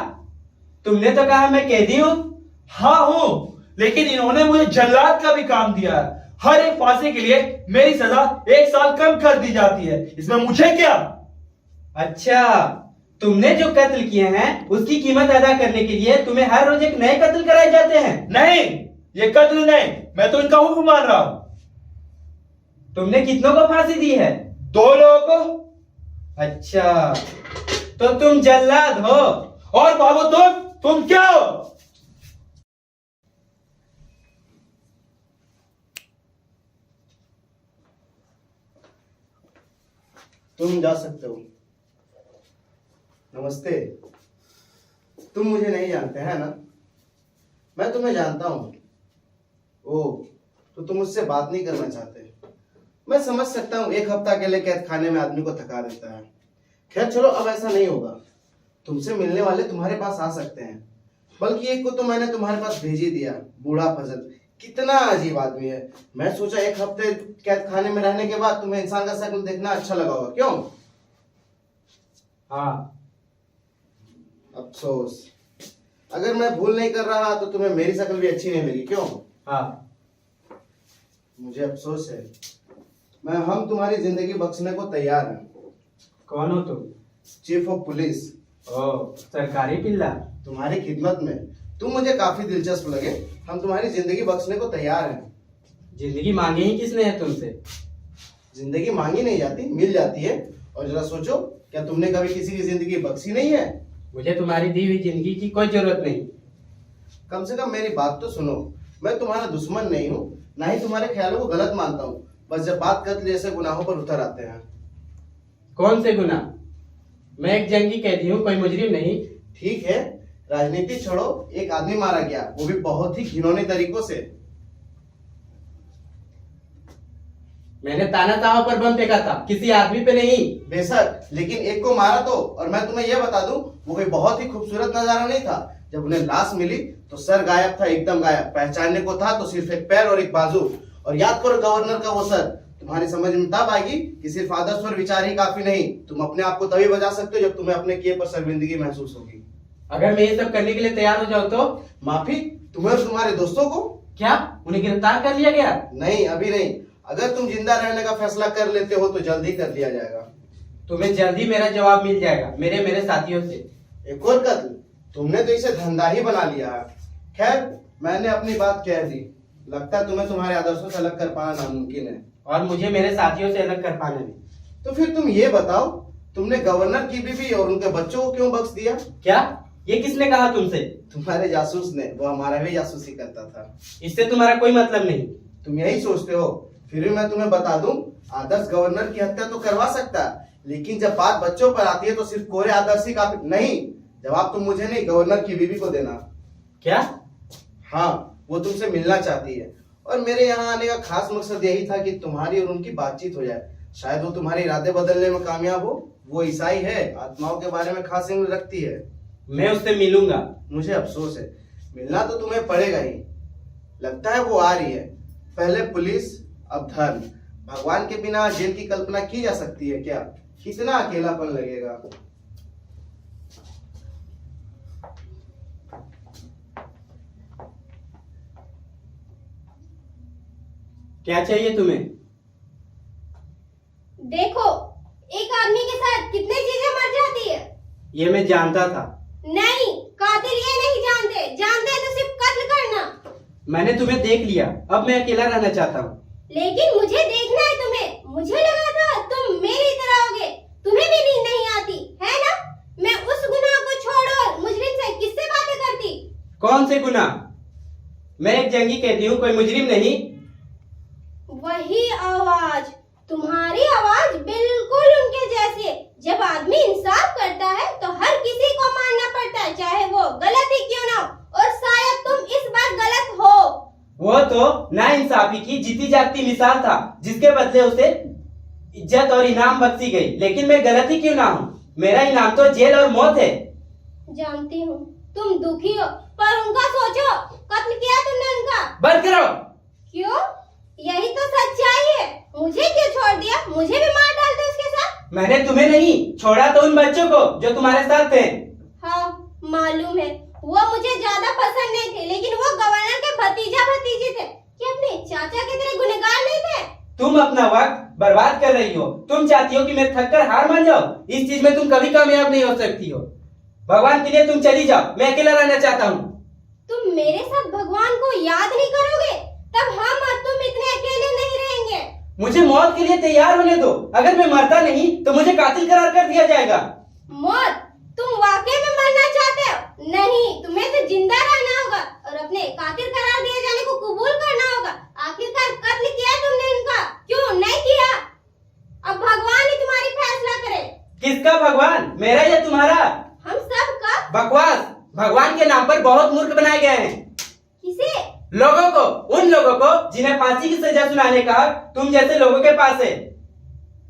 तुमने तो कहा मैं कैदी हूँ। हाँ हूं, लेकिन इन्होंने मुझे जल्लाद का भी काम दिया है। हर एक फांसी के लिए मेरी सजा 1 साल कम कर दी जाती है। इसमें मुझे क्या? अच्छा, तुमने जो कत्ल किए हैं उसकी कीमत अदा करने के लिए तुम्हें हर रोज एक नए कत्ल कराए जाते हैं। नहीं, ये कत्ल नहीं, मैं तो इनका हुक्म मान रहा हूं। तुमने कितनों को फांसी दी है? 2 लोगों को। अच्छा, तो तुम जल्लाद हो। और बाबू तुम क्या हो? तुम जा सकते हो। नमस्ते। तुम मुझे नहीं जानते हैं ना? मैं तुम्हें जानता हूं। ओह, तो तुम मुझसे बात नहीं करना चाहते? मैं समझ सकता हूं, 1 हफ्ता के लिए कैद खाने में आदमी को थका देता है। खैर चलो, अब ऐसा नहीं होगा। तुमसे मिलने वाले तुम्हारे पास आ सकते हैं, बल्कि एक को तो मैंने तुम्हारे पास भेज ही दिया। बूढ़ा फजल कितना अजीब आदमी है। मैं सोचा 1 हफ्ते कैद खाने में रहने के बाद तुम्हें इंसान का शक्ल देखना अच्छा लगा होगा। क्यों? हाँ। अफसोस, अगर मैं भूल नहीं कर रहा तो तुम्हें मेरी शक्ल भी अच्छी नहीं लगी। क्यों? हाँ। मुझे अफसोस है। हम तुम्हारी जिंदगी बख्शने को तैयार हैं। कौन हो तुम? Chief of police. ओ, सरकारी पिल्ला। तुम्हारी खिदमत में। तुम मुझे काफी दिलचस्प लगे। हम तुम्हारी जिंदगी बख्शने को तैयार हैं। जिंदगी मांगी ही किसने है तुमसे? जिंदगी मांगी नहीं जाती, मिल जाती है। और जरा सोचो, क्या तुमने कभी किसी की जिंदगी बख्शी नहीं है? मुझे तुम्हारी दी हुई जिंदगी की कोई जरूरत नहीं। कम से कम मेरी बात तो सुनो। मैं तुम्हारा दुश्मन नहीं हूँ, ना ही तुम्हारे ख्यालों को गलत मानता हूँ। बस जब बात कत्ल जैसे गुनाहों पर उतर आते हैं। कौन से गुनाह? मैं एक जंगी कैदी हूँ, कोई मुजरिम नहीं। ठीक है, राजनीति छोड़ो। एक आदमी मारा गया, वो भी बहुत ही घिनौने तरीकों से। मैंने ताना तावा पर बम फेंका था, किसी आदमी पे नहीं। बेशक, लेकिन एक को मारा तो। और मैं तुम्हें यह बता दूं, वो कोई बहुत ही खूबसूरत नजारा नहीं था। जब उन्हें लाश मिली तो सर गायब था, एकदम गायब। पहचानने को था तो सिर्फ एक पैर और एक बाजू। और याद करो, गवर्नर का वो सर। तुम्हारी समझ में तब आएगी कि सिर्फ आदर्श और विचार ही काफी नहीं। तुम अपने आप को तभी बचा सकते हो जब तुम्हें अपने किए पर शर्मिंदगी महसूस होगी। अगर मैं ये सब करने के लिए तैयार हो जाऊं तो? माफी? तुम्हें और तुम्हारे दोस्तों को? क्या उन्हें गिरफ्तार कर लिया गया? नहीं, अभी नहीं। अगर तुम जिंदा रहने का फैसला कर लेते हो तो जल्दी कर लिया जाएगा। तुम्हें जल्दी मेरा जवाब मिल जाएगा, मेरे साथियों से। एक और कत्ल? तुमने तो इसे धंधा ही बना लिया है। खैर, मैंने अपनी बात कह दी। लगता है तुम्हें तुम्हारे आदर्शों से अलग कर पाना नामुमकिन है। और मुझे मेरे साथियों से अलग कर पाने में। तो फिर तुम ये बताओ, तुमने गवर्नर की बीवी और उनके बच्चों को क्यों बख्श दिया? क्या? ये किसने कहा तुमसे? तुम्हारे जासूस ने। वो हमारा भी जासूसी करता था। इससे तुम्हारा कोई मतलब नहीं। तुम यही सोचते हो। फिर भी मैं तुम्हें बता दूं, आदर्श गवर्नर की हत्या तो करवा सकता है, लेकिन जब बात बच्चों पर आती है तो सिर्फ कोरे आदर्श ही काफी नहीं। जवाब तुम मुझे नहीं, गवर्नर की बीवी को देना। क्या? हाँ, वो तुमसे मिलना चाहती है। और मेरे यहाँ आने का खास मकसद यही था कि तुम्हारी और उनकी बातचीत हो जाए। शायद वो तुम्हारे इरादे बदलने में कामयाब हो। वो ईसाई है, आत्माओं के बारे में खास इल्म रखती है। मैं उससे मिलूंगा। मुझे अफसोस है, मिलना तो तुम्हें पड़ेगा ही। लगता है वो आ रही है। पहले पुलिस, अब धर्म। भगवान के बिना जेल की कल्पना की जा सकती है क्या? कितना अकेलापन लगेगा। क्या चाहिए तुम्हें? देखो, एक आदमी के साथ कितनी चीजें मर जाती है। ये मैं जानता था। नहीं, कातिल ये नहीं जानते। जानते हैं तो सिर्फ कत्ल करना। मैंने तुम्हें देख लिया, अब मैं अकेला रहना चाहता हूँ। लेकिन मुझे देखना है तुम्हें। मुझे लगा था तुम मेरी तरह होगे, तुम्हें भी नींद नहीं आती है ना? मैं उस गुनाह को छोड़ो, मुजरिम से किससे बातें करती? कौन से गुनाह? मैं एक जंगी कहती हूँ, कोई मुजरिम नहीं। वही आवाज, तुम्हारी आवाज बिल्कुल उनके जैसे। जब आदमी इंसाफ करता है तो हर किसी को मानना पड़ता है, चाहे वो गलत ही क्यों ना हो। और शायद तुम इस बार गलत हो। वो तो नाइंसाफी की जीती जागती मिसाल था, जिसके बदले उसे इज्जत और इनाम बख्शी गई। लेकिन मैं गलत ही क्यों ना हूँ, मेरा इनाम तो जेल और मौत है। जानती हूँ तुम दुखी हो, पर उनका सोचो, कत्ल किया तुमने उनका। बंद करो। क्यों? यही तो सच्चाई है। मुझे क्यों छोड़ दिया? मुझे भी मार डालते उसके साथ। मैंने तुम्हें नहीं छोड़ा, तो उन बच्चों को जो तुम्हारे साथ थे। हाँ मालूम है, वो मुझे ज्यादा पसंद नहीं थे, लेकिन वो गवर्नर के भतीजा भतीजे थे कि अपने चाचा की तरह गुनहगार नहीं थे। तुम अपना वक्त बर्बाद कर रही हो। तुम चाहती हो कि मैं थक कर हार मान जाऊं। इस चीज में तुम कभी कामयाब नहीं हो सकती हो। भगवान के लिए तुम चली जाओ, मैं अकेला रहना चाहता हूँ। तुम मेरे साथ भगवान को याद नहीं करोगे, तब हम और तुम इतने अकेले नहीं रहेंगे। मुझे मौत के लिए तैयार होने दो। अगर मैं मरता नहीं तो मुझे कातिल करार कर दिया जाएगा। मौत? तुम वाकई में मरना चाहते हो? नहीं, तुम्हें तो जिंदा रहना होगा और अपने कातिल करार दिए जाने को कबूल करना होगा। आखिरकार कत्ल किया तुमने उनका, क्यों नहीं किया? अब भगवान ही तुम्हारी फैसला करे। किसका भगवान, मेरा या तुम्हारा? हम सब का। बकवास। भगवान के नाम पर बहुत मूर्ख बनाए गए हैं। किसे? लोगों को, उन लोगों को जिन्हें फांसी की सजा सुनाने का हक तुम जैसे लोगों के पास है।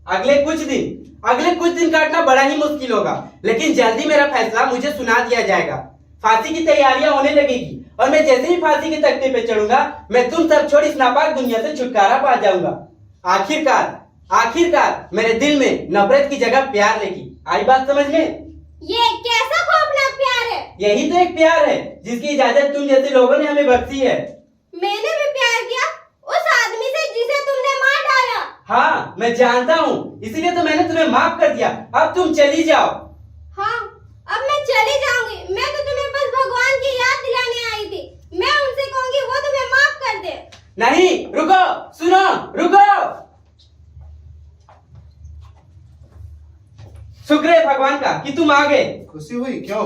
अगले कुछ दिन काटना बड़ा ही मुश्किल होगा, लेकिन जल्दी मेरा फैसला मुझे सुना दिया जाएगा। फांसी की तैयारियां होने लगेगी और मैं जैसे ही फांसी के तख्ते पे चढ़ूंगा, मैं तुम सब छोड़ इस नापाक दुनिया से छुटकारा पा जाऊंगा। आखिरकार मेरे दिल में नफरत की जगह प्यार लेगी। आई बात समझ में? ये कैसा खौफनाक प्यार है? यही तो एक प्यार है जिसकी इजाजत तुम जैसे लोगों ने हमें बख्शी है। मैंने भी प्यार किया उस आदमी से जिसे तुमने मार डाला। हाँ मैं जानता हूँ, इसीलिए तो मैंने तुम्हें माफ कर दिया। अब तुम चली जाओ। हाँ अब मैं चली जाऊंगी। मैं तो तुम्हें बस भगवान की याद दिलाने आई थी। मैं उनसे कहूंगी वो तुम्हें माफ कर दे। नहीं, रुको, सुनो, रुको। शुक्र है भगवान का कि तुम आ गए। खुशी हुई? क्यों?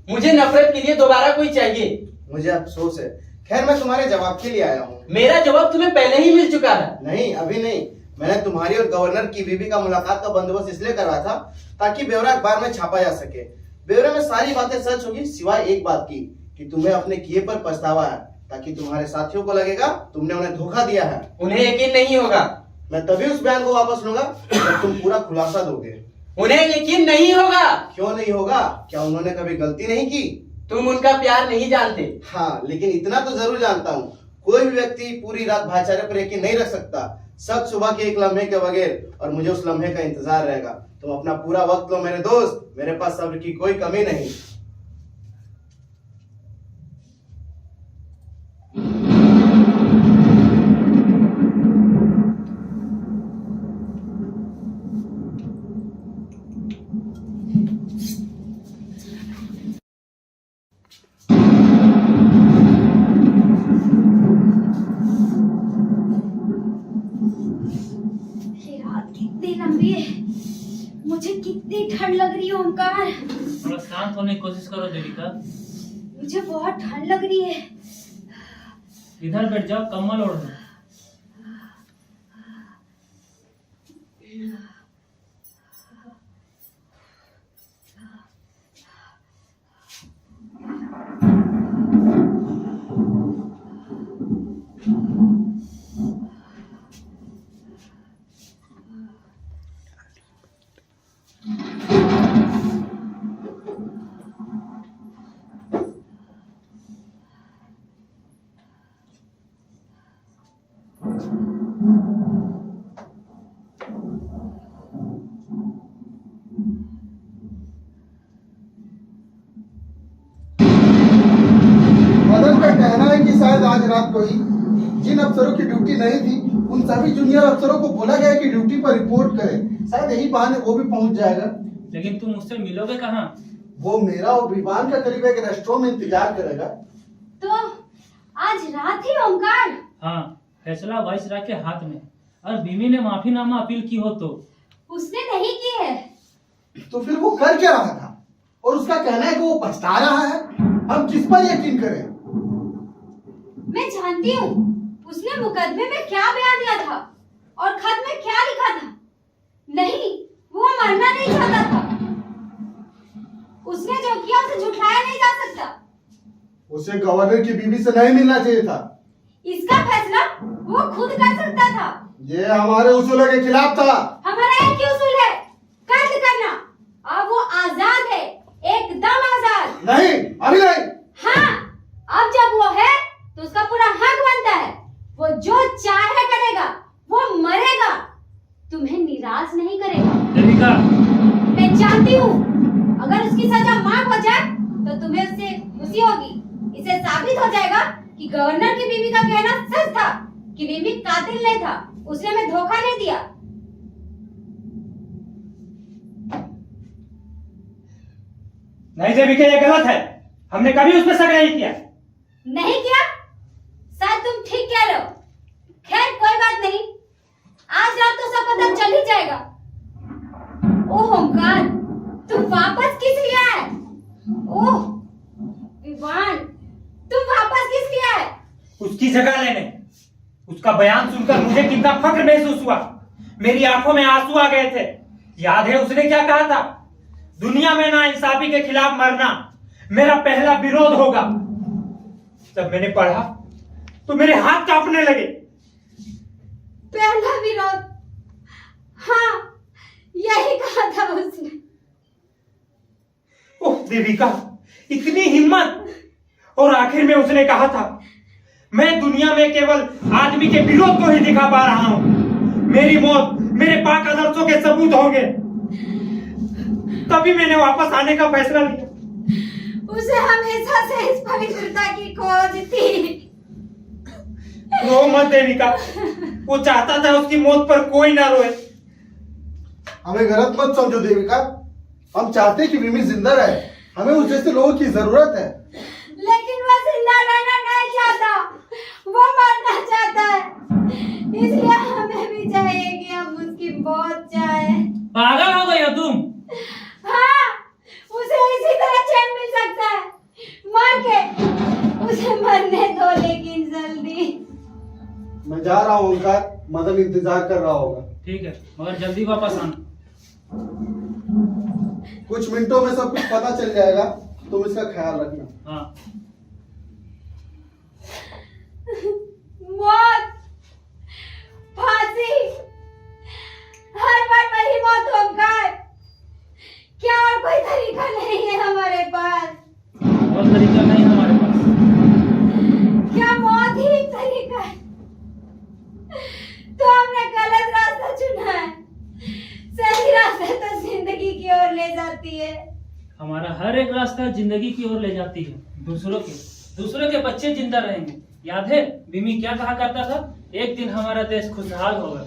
मुझे नफरत के लिए दोबारा कोई चाहिए। मुझे अफसोस है। खैर मैं तुम्हारे जवाब के लिए आया हूँ। मेरा जवाब तुम्हें पहले ही मिल चुका है। नहीं, अभी नहीं। मैंने तुम्हारी और गवर्नर की बीवी का मुलाकात का बंदोबस्त इसलिए करवाया था ताकि ब्यौरा अखबार में छापा जा सके। ब्यौरे में सारी बातें सच होगी सिवाय एक बात की कि तुम्हें अपने किए पर पछतावा है, ताकि तुम्हारे साथियों को लगेगा तुमने उन्हें धोखा दिया है। उन्हें यकीन नहीं होगा। मैं तभी उस बयान को वापस लूंगा जब तुम पूरा खुलासा दोगे। उन्हें यकीन नहीं होगा। क्यों नहीं होगा? क्या उन्होंने कभी गलती नहीं की? तुम उनका प्यार नहीं जानते। हाँ, लेकिन इतना तो जरूर जानता हूँ, कोई भी व्यक्ति पूरी रात भाईचारे पर यकीन नहीं रख सकता। सच सुबह के एक लम्हे के बगैर, और मुझे उस लम्हे का इंतजार रहेगा। तुम अपना पूरा वक्त लो मेरे दोस्त, मेरे पास सब्र की कोई कमी नहीं। ये रात कितनी लंबी है, मुझे कितनी ठंड लग रही है ओमकार। थोड़ा शांत होने की कोशिश करो देविका। मुझे बहुत ठंड लग रही है। इधर बैठ जाओ, कम्बल ओढ़ लो। मदन का कहना है कि शायद आज रात को ही जिन अफसरों की ड्यूटी नहीं थी उन सभी जूनियर अफसरों को बोला गया कि ड्यूटी पर रिपोर्ट करें। शायद यही बहाने वो भी पहुंच जाएगा। लेकिन तुम उससे मिलोगे कहाँ? वो मेरा और विमान का करीब एक रेस्टोरेंट में इंतजार करेगा। तो आज रात ही ओमकार? हाँ, फैसला वाइसराय के हाथ में। और बीवी ने माफीनामा अपील की हो तो? उसने नहीं की है। तो फिर वो कर क्या रहा था? और उसका कहना है कि वो पछता रहा है। हम किस पर यकीन करें? मैं जानती हूँ उसने मुकदमे में क्या बयान दिया था और खत में क्या लिखा था। नहीं, वो मरना नहीं चाहता था। उसने जो किया उसे झुठलाया नहीं जा सकता। उसे गवर्नर की बीवी से नहीं मिलना चाहिए था। इसका फैसला वो खुद कर सकता था। ये हमारे उसूलों के खिलाफ था। हमारा एक ही उसूल है, कर्ज करना। अब वो आजाद है, एकदम आजाद। नहीं, अभी नहीं। हाँ, अब जब वो है तो उसका पूरा हक बनता है। वो जो चाहे करेगा, वो मरेगा, तुम्हें निराश नहीं करेगा। देविका, मैं जानती हूँ अगर उसकी सजा माफ हो जाए तो तुम्हें उससे खुशी होगी। इसे साबित हो जाएगा कि गवर्नर की बीवी का कहना सच था कि बीवी कातिल नहीं था, उसने हमें धोखा नहीं दिया। नहीं देविका, ये गलत है। हमने कभी उस पर शक नहीं किया। नहीं किया? शायद तुम ठीक कह रहे हो। खैर कोई बात नहीं, आज रात तो सब पता चल ही जाएगा। ओह ओमकार, तुम वापस किस लिए आए? ओह विवान, तुम वापस किस लिए आए? उसकी जगह लेने। उसका बयान सुनकर मुझे कितना फख्र महसूस हुआ। मेरी आंखों में आंसू आ गए थे। याद है उसने क्या कहा था? दुनिया में नाइंसाफी के खिलाफ मरना मेरा पहला विरोध होगा। जब मैंने पढ़ा तो मेरे हाथ कांपने लगे। पहला विरोध? हाँ, यही कहा था उसने। ओह देविका, इतनी हिम्मत! और आखिर में उसने कहा था, मैं दुनिया में केवल आदमी के विरोध को ही दिखा पा रहा हूं। मेरी मौत मेरे पाक आदर्शों के सबूत होंगे। तभी मैंने वापस आने का फैसला लिया। उसे हमेशा से इस पवित्रता की खोज थी। रो मत देविका, वो चाहता था उसकी मौत पर कोई ना रोए। हमें गलत मत समझो देविका। हम चाहते हैं कि विमी जिंदा रहे। हमें उस जैसे लोगों की जरूरत है। लेकिन वो जिंदा रहना नहीं चाहता, वो मरना चाहता है। इसलिए हमें भी चाहिए कि हम उसकी मौत चाहें। पागल हो गई हो तुम? हाँ, उसे इसी तरह चैन मिल सकता है, मर के। उसे मरने दो, लेकिन जल्दी। मैं जा रहा हूँ ओंकार, मदन इंतजार कर रहा होगा। ठीक है, मगर जल्दी वापस आना। कुछ मिनटों में सब कुछ पता चल जाएगा, तुम इसका ख्याल रखना। हाँ। मौत, फांसी, हर बार वही मौत ओमकार। क्या और कोई तरीका नहीं है हमारे पास? और तरीका नहीं हमारे पास। क्या मौत ही एक तरीका है? तो हमने गलत रास्ता चुना है। सही रास्ता तो जिंदगी की ओर ले जाती है। हमारा हर एक रास्ता जिंदगी की ओर ले जाती है। दूसरों के बच्चे जिंदा रहेंगे। याद है बिमी क्या कहा करता था? एक दिन हमारा देश खुशहाल होगा।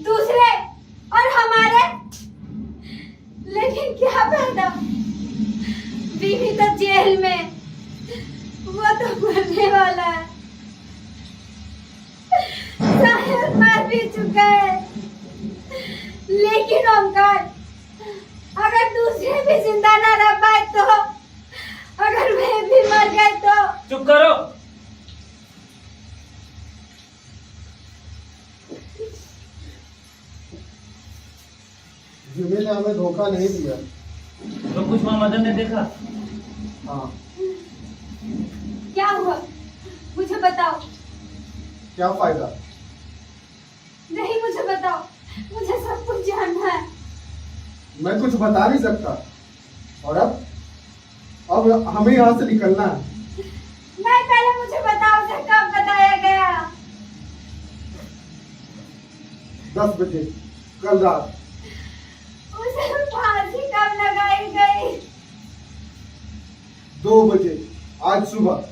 दूसरे और हमारे, लेकिन क्या फायदा? बीवी तो जेल में, वो तो मरने वाला है। शायद मर भी चुका है। लेकिन ओमकार, अगर दूसरे भी जिंदा ना रह पाए तो, अगर वे भी मर गए तो? चुप करो। विमी ने हमें धोखा नहीं दिया। तो कुछ वहाँ मदन ने देखा? हाँ। क्या हुआ? मुझे बताओ। क्या फायदा? नहीं, मुझे बताओ, मुझे सब कुछ जानना है। मैं कुछ बता नहीं सकता। और अब हमें यहाँ से निकलना है। नहीं, पहले मुझे बताओ उसे कब बताया गया? 10 बजे कल रात। उसे फांसी कब लगाई गई? 2 बजे आज सुबह।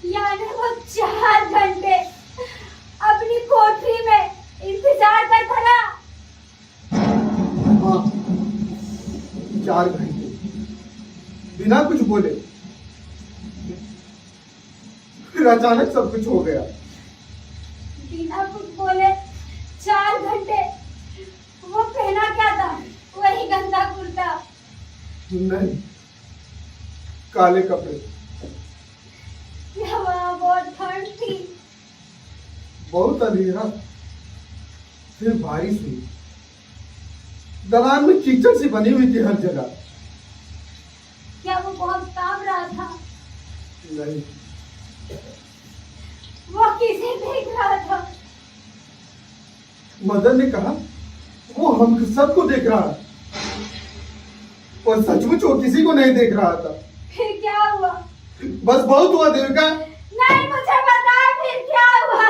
यानी वो 4 घंटे अपनी कोठरी में इंतजार करता रहा। हाँ, 4 घंटे बिना कुछ बोले। फिर अचानक सब कुछ हो गया। बिना कुछ बोले 4 घंटे वो पहना क्या था? वही गंदा कुर्ता। नहीं, काले कपड़े। क्या वहाँ बहुत ठंड थी? बहुत अंधेरा, फिर बारिश हुई। दलान में कीचड़ सी बनी हुई थी हर जगह। क्या वो बहुत कांप रहा था? नहीं, वो किसे देख रहा था? मदन ने कहा वो हम सबको देख रहा है, और सचमुच वो किसी को नहीं देख रहा था। फिर क्या हुआ? बस बहुत हुआ देविका। नहीं, मुझे बता फिर क्या हुआ?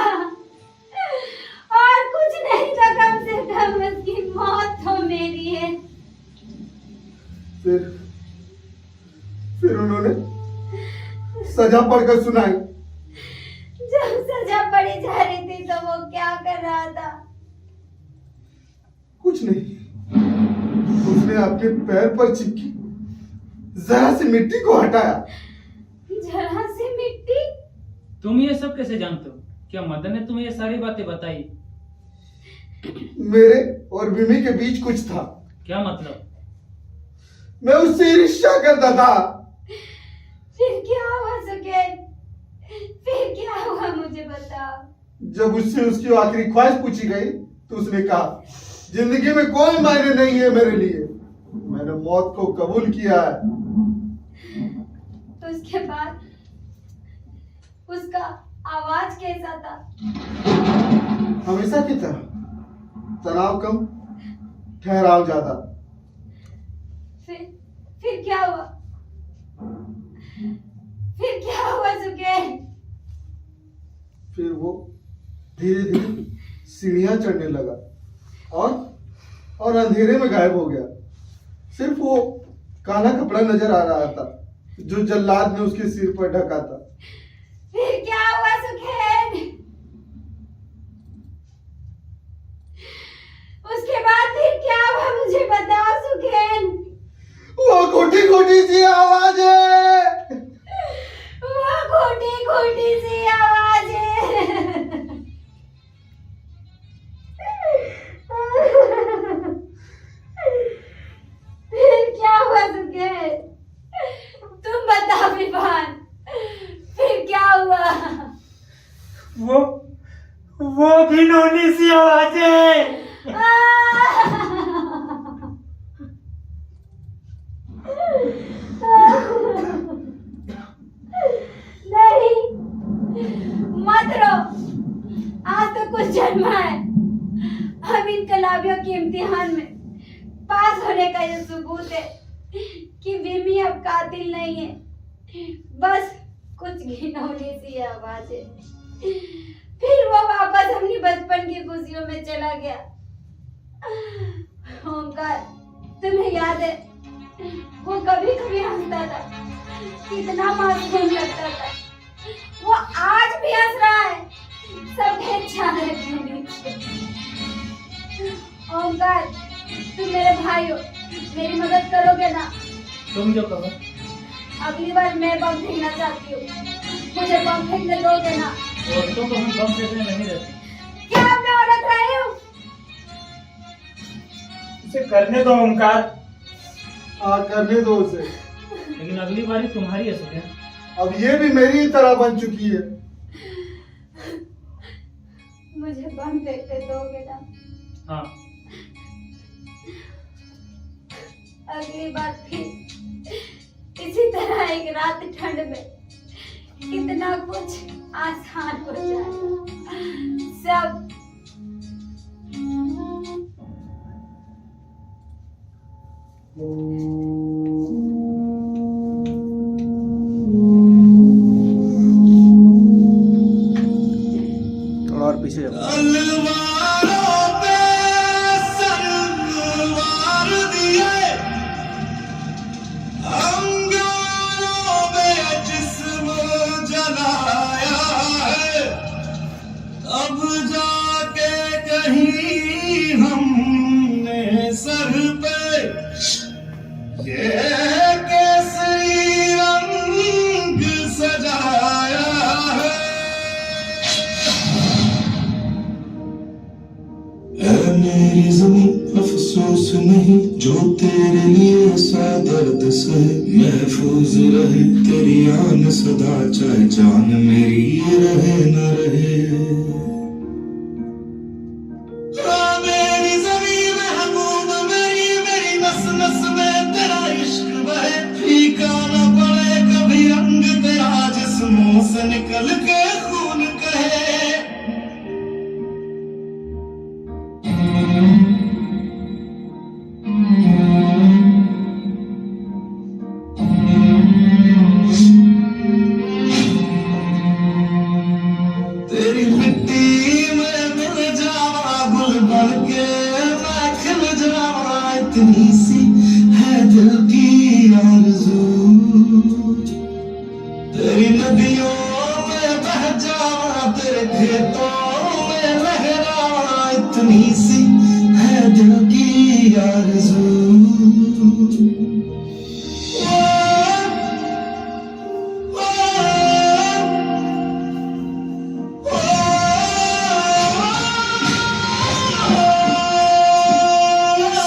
और कुछ नहीं तो कम से कम उसकी मौत तो मेरी है। फिर उन्होंने सजा पढ़कर सुनाई। जब सजा पड़ी जा रही थी तो वो क्या कर रहा था? कुछ नहीं, उसने आपके पैर पर चिपकी जरा सी मिट्टी को हटाया। जरा सी मिट्टी? तुम ये सब कैसे जानते हो? क्या मदन ने तुम्हें ये सारी बातें बताई? मेरे और विमी के बीच कुछ था। क्या मतलब? मैं उससे ईर्ष्या करता था। फिर क्या हुआ सुकेत? फिर क्या हुआ मुझे बता। जब उससे उसकी आखिरी ख्वाहिश पूछी गई तो उसने कहा जिंदगी में कोई मायने नहीं है मेरे लिए, मैंने मौत को कबूल किया है। तो उसके बाद उसका आवाज कैसा था? हमेशा की तरह, तनाव कम, ठहराव ज्यादा। फिर क्या हुआ? फिर क्या हुआ सुकेत? फिर वो धीरे धीरे सीढ़ियां चढ़ने लगा और अंधेरे में गायब हो गया। सिर्फ वो काला कपड़ा नजर आ रहा था जो जल्लाद ने उसके सिर पर ढका था। फिर क्या हुआ सुकेत? उसके बाद फिर क्या हुआ मुझे बताओ सुकेत। वो घुटी घुटी सी आवाज है। वो घुटी घुटी सी आवाज है। फिर क्या हुआ सुकेत? तुम बता विभान, फिर क्या हुआ? वो घिनौनी सी आवाज है। नहीं, मत रो। आज तो कुछ जन्मा है। हम इनकलाबियों के इम्तिहान में पास होने का ये सबूत है कि विमी अब कातिल नहीं है, बस कुछ घिनौनी सी आवाज है। फिर वो वापस अपनी बचपन की खुशियों में चला गया। ओंकार, तुम्हें याद है वो कभी कभी हंसता था, कितना मासूम लगता था। वो आज भी हंस रहा है सफेद चादर के नीचे। ओंकार, तुम मेरे भाई हो, मेरी मदद करोगे ना? तुम जो कहो। अगली बार मैं बम फेंकना चाहती हूँ, मुझे बम फेंकने दोगे ना? औरतों को हम बम फेंकने नहीं देते। क्या मैं औरत रही हूँ? उसे करने दो ओमकार। करने दो उसे। लेकिन अगली बारी तुम्हारी है सुकेत। अब ये भी मेरी ही तरह बन चुकी है। मुझे बम फेंकने दोगे ना? हाँ। अगली बार फिर इसी तरह एक रात ठंड में कितना कुछ आसान हो जाएगा सब। और पीछे जाओ। अब जाके कहीं हमने सर पे मेरी ज़मीं अफसोस नहीं जो तेरे लिए सा दर्द सहे, महफूज रहे तेरी आन सदा चाहे जान मेरी ये रहे न रहे। मेरी ज़मीं महबूब मेरी, मेरी नस नस में तेरा इश्क बहे, फीका न पड़े कभी रंग तेरा जिस्मों से निकल के खून कहे। तेरी मिट्टी में मिल जावा गुल बन के मैं खिल जावा, इतनी सी है दिल की आरज़ू। तेरी नदियों में बह जावा तेरे खेतों में लहरावा, इतनी सी है दिल की आरज़ू।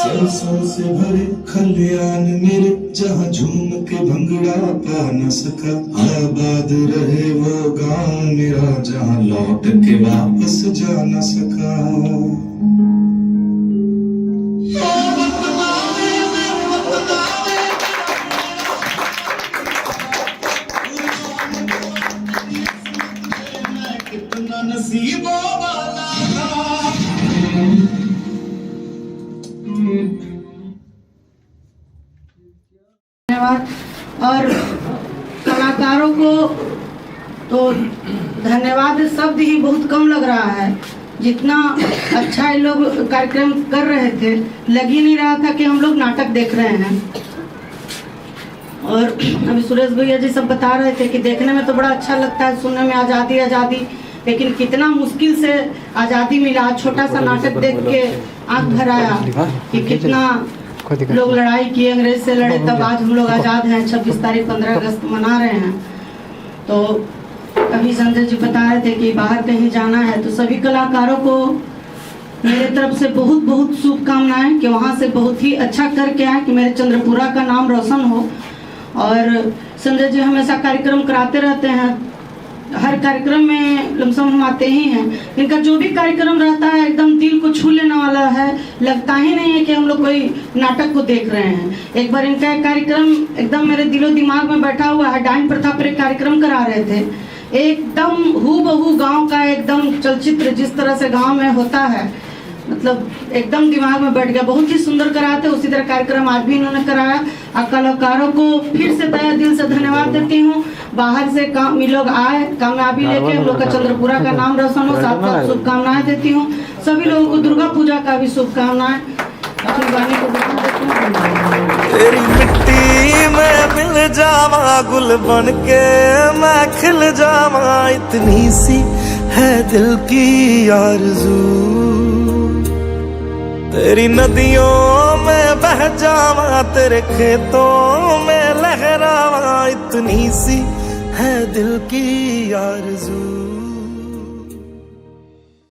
सरसों से भरे खलियान मेरे जहाँ झूम के भंगड़ा पा न सका, आबाद रहे वो गांव मेरा जहाँ लौट के वापस जा न सका। कितना नसीबों वाला था। धन्यवाद। और कलाकारों को तो धन्यवाद शब्द ही बहुत कम लग रहा है। जितना अच्छा ये लोग कार्यक्रम कर रहे थे, लग ही नहीं रहा था कि हम लोग नाटक देख रहे हैं। और अभी सुरेश भैया जी सब बता रहे थे कि देखने में तो बड़ा अच्छा लगता है, सुनने में आज़ादी आज़ादी, लेकिन कितना मुश्किल से आज़ादी मिला। छोटा सा नाटक देख के आँख भर आया कि कितना लोग लड़ाई किए, अंग्रेज से लड़े, तब आज हम लोग आज़ाद हैं। 26 तारीख 15 अगस्त मना रहे हैं। तो अभी संजय जी बता रहे थे कि बाहर कहीं जाना है, तो सभी कलाकारों को मेरे तरफ से बहुत बहुत शुभकामनाएं कि वहाँ से बहुत ही अच्छा करके आए, कि मेरे चंद्रपुरा का नाम रोशन हो। और संजय जी हमेशा कार्यक्रम कराते रहते हैं, हर कार्यक्रम में लमसम हम आते ही हैं। इनका जो भी कार्यक्रम रहता है एकदम दिल को छू लेने वाला है, लगता ही नहीं है कि हम लोग कोई नाटक को देख रहे हैं। एक बार इनका एक कार्यक्रम एकदम मेरे दिलो दिमाग में बैठा हुआ है। डाइन प्रथा पर एक कार्यक्रम करा रहे थे, एकदम हूबहू गांव का एकदम चलचित्र जिस तरह से गांव में होता है, मतलब एकदम दिमाग में बैठ गया। बहुत ही सुंदर कराते, उसी तरह कार्यक्रम आज भी इन्होंने कराया। और कलाकारों को फिर से तहे दिल से धन्यवाद देती हूँ। बाहर से काम ये लोग आए, कामयाबी लेके हम लोग का चंद्रपुरा का नाम रोशन हो, साथ साथ शुभकामनाएं देती हूँ। सभी लोगों को दुर्गा पूजा का भी शुभकामनाएं। अपनी वाणी को बता देती हूँ। तेरी मिट्टी में मिल जावा गुल बन के मैं खिल जावा, इतनी सी है दिल की आरज़ू। तेरी नदियों में बह जावा तेरे खेतों में लहरावा, इतनी सी है दिल की आरज़ू।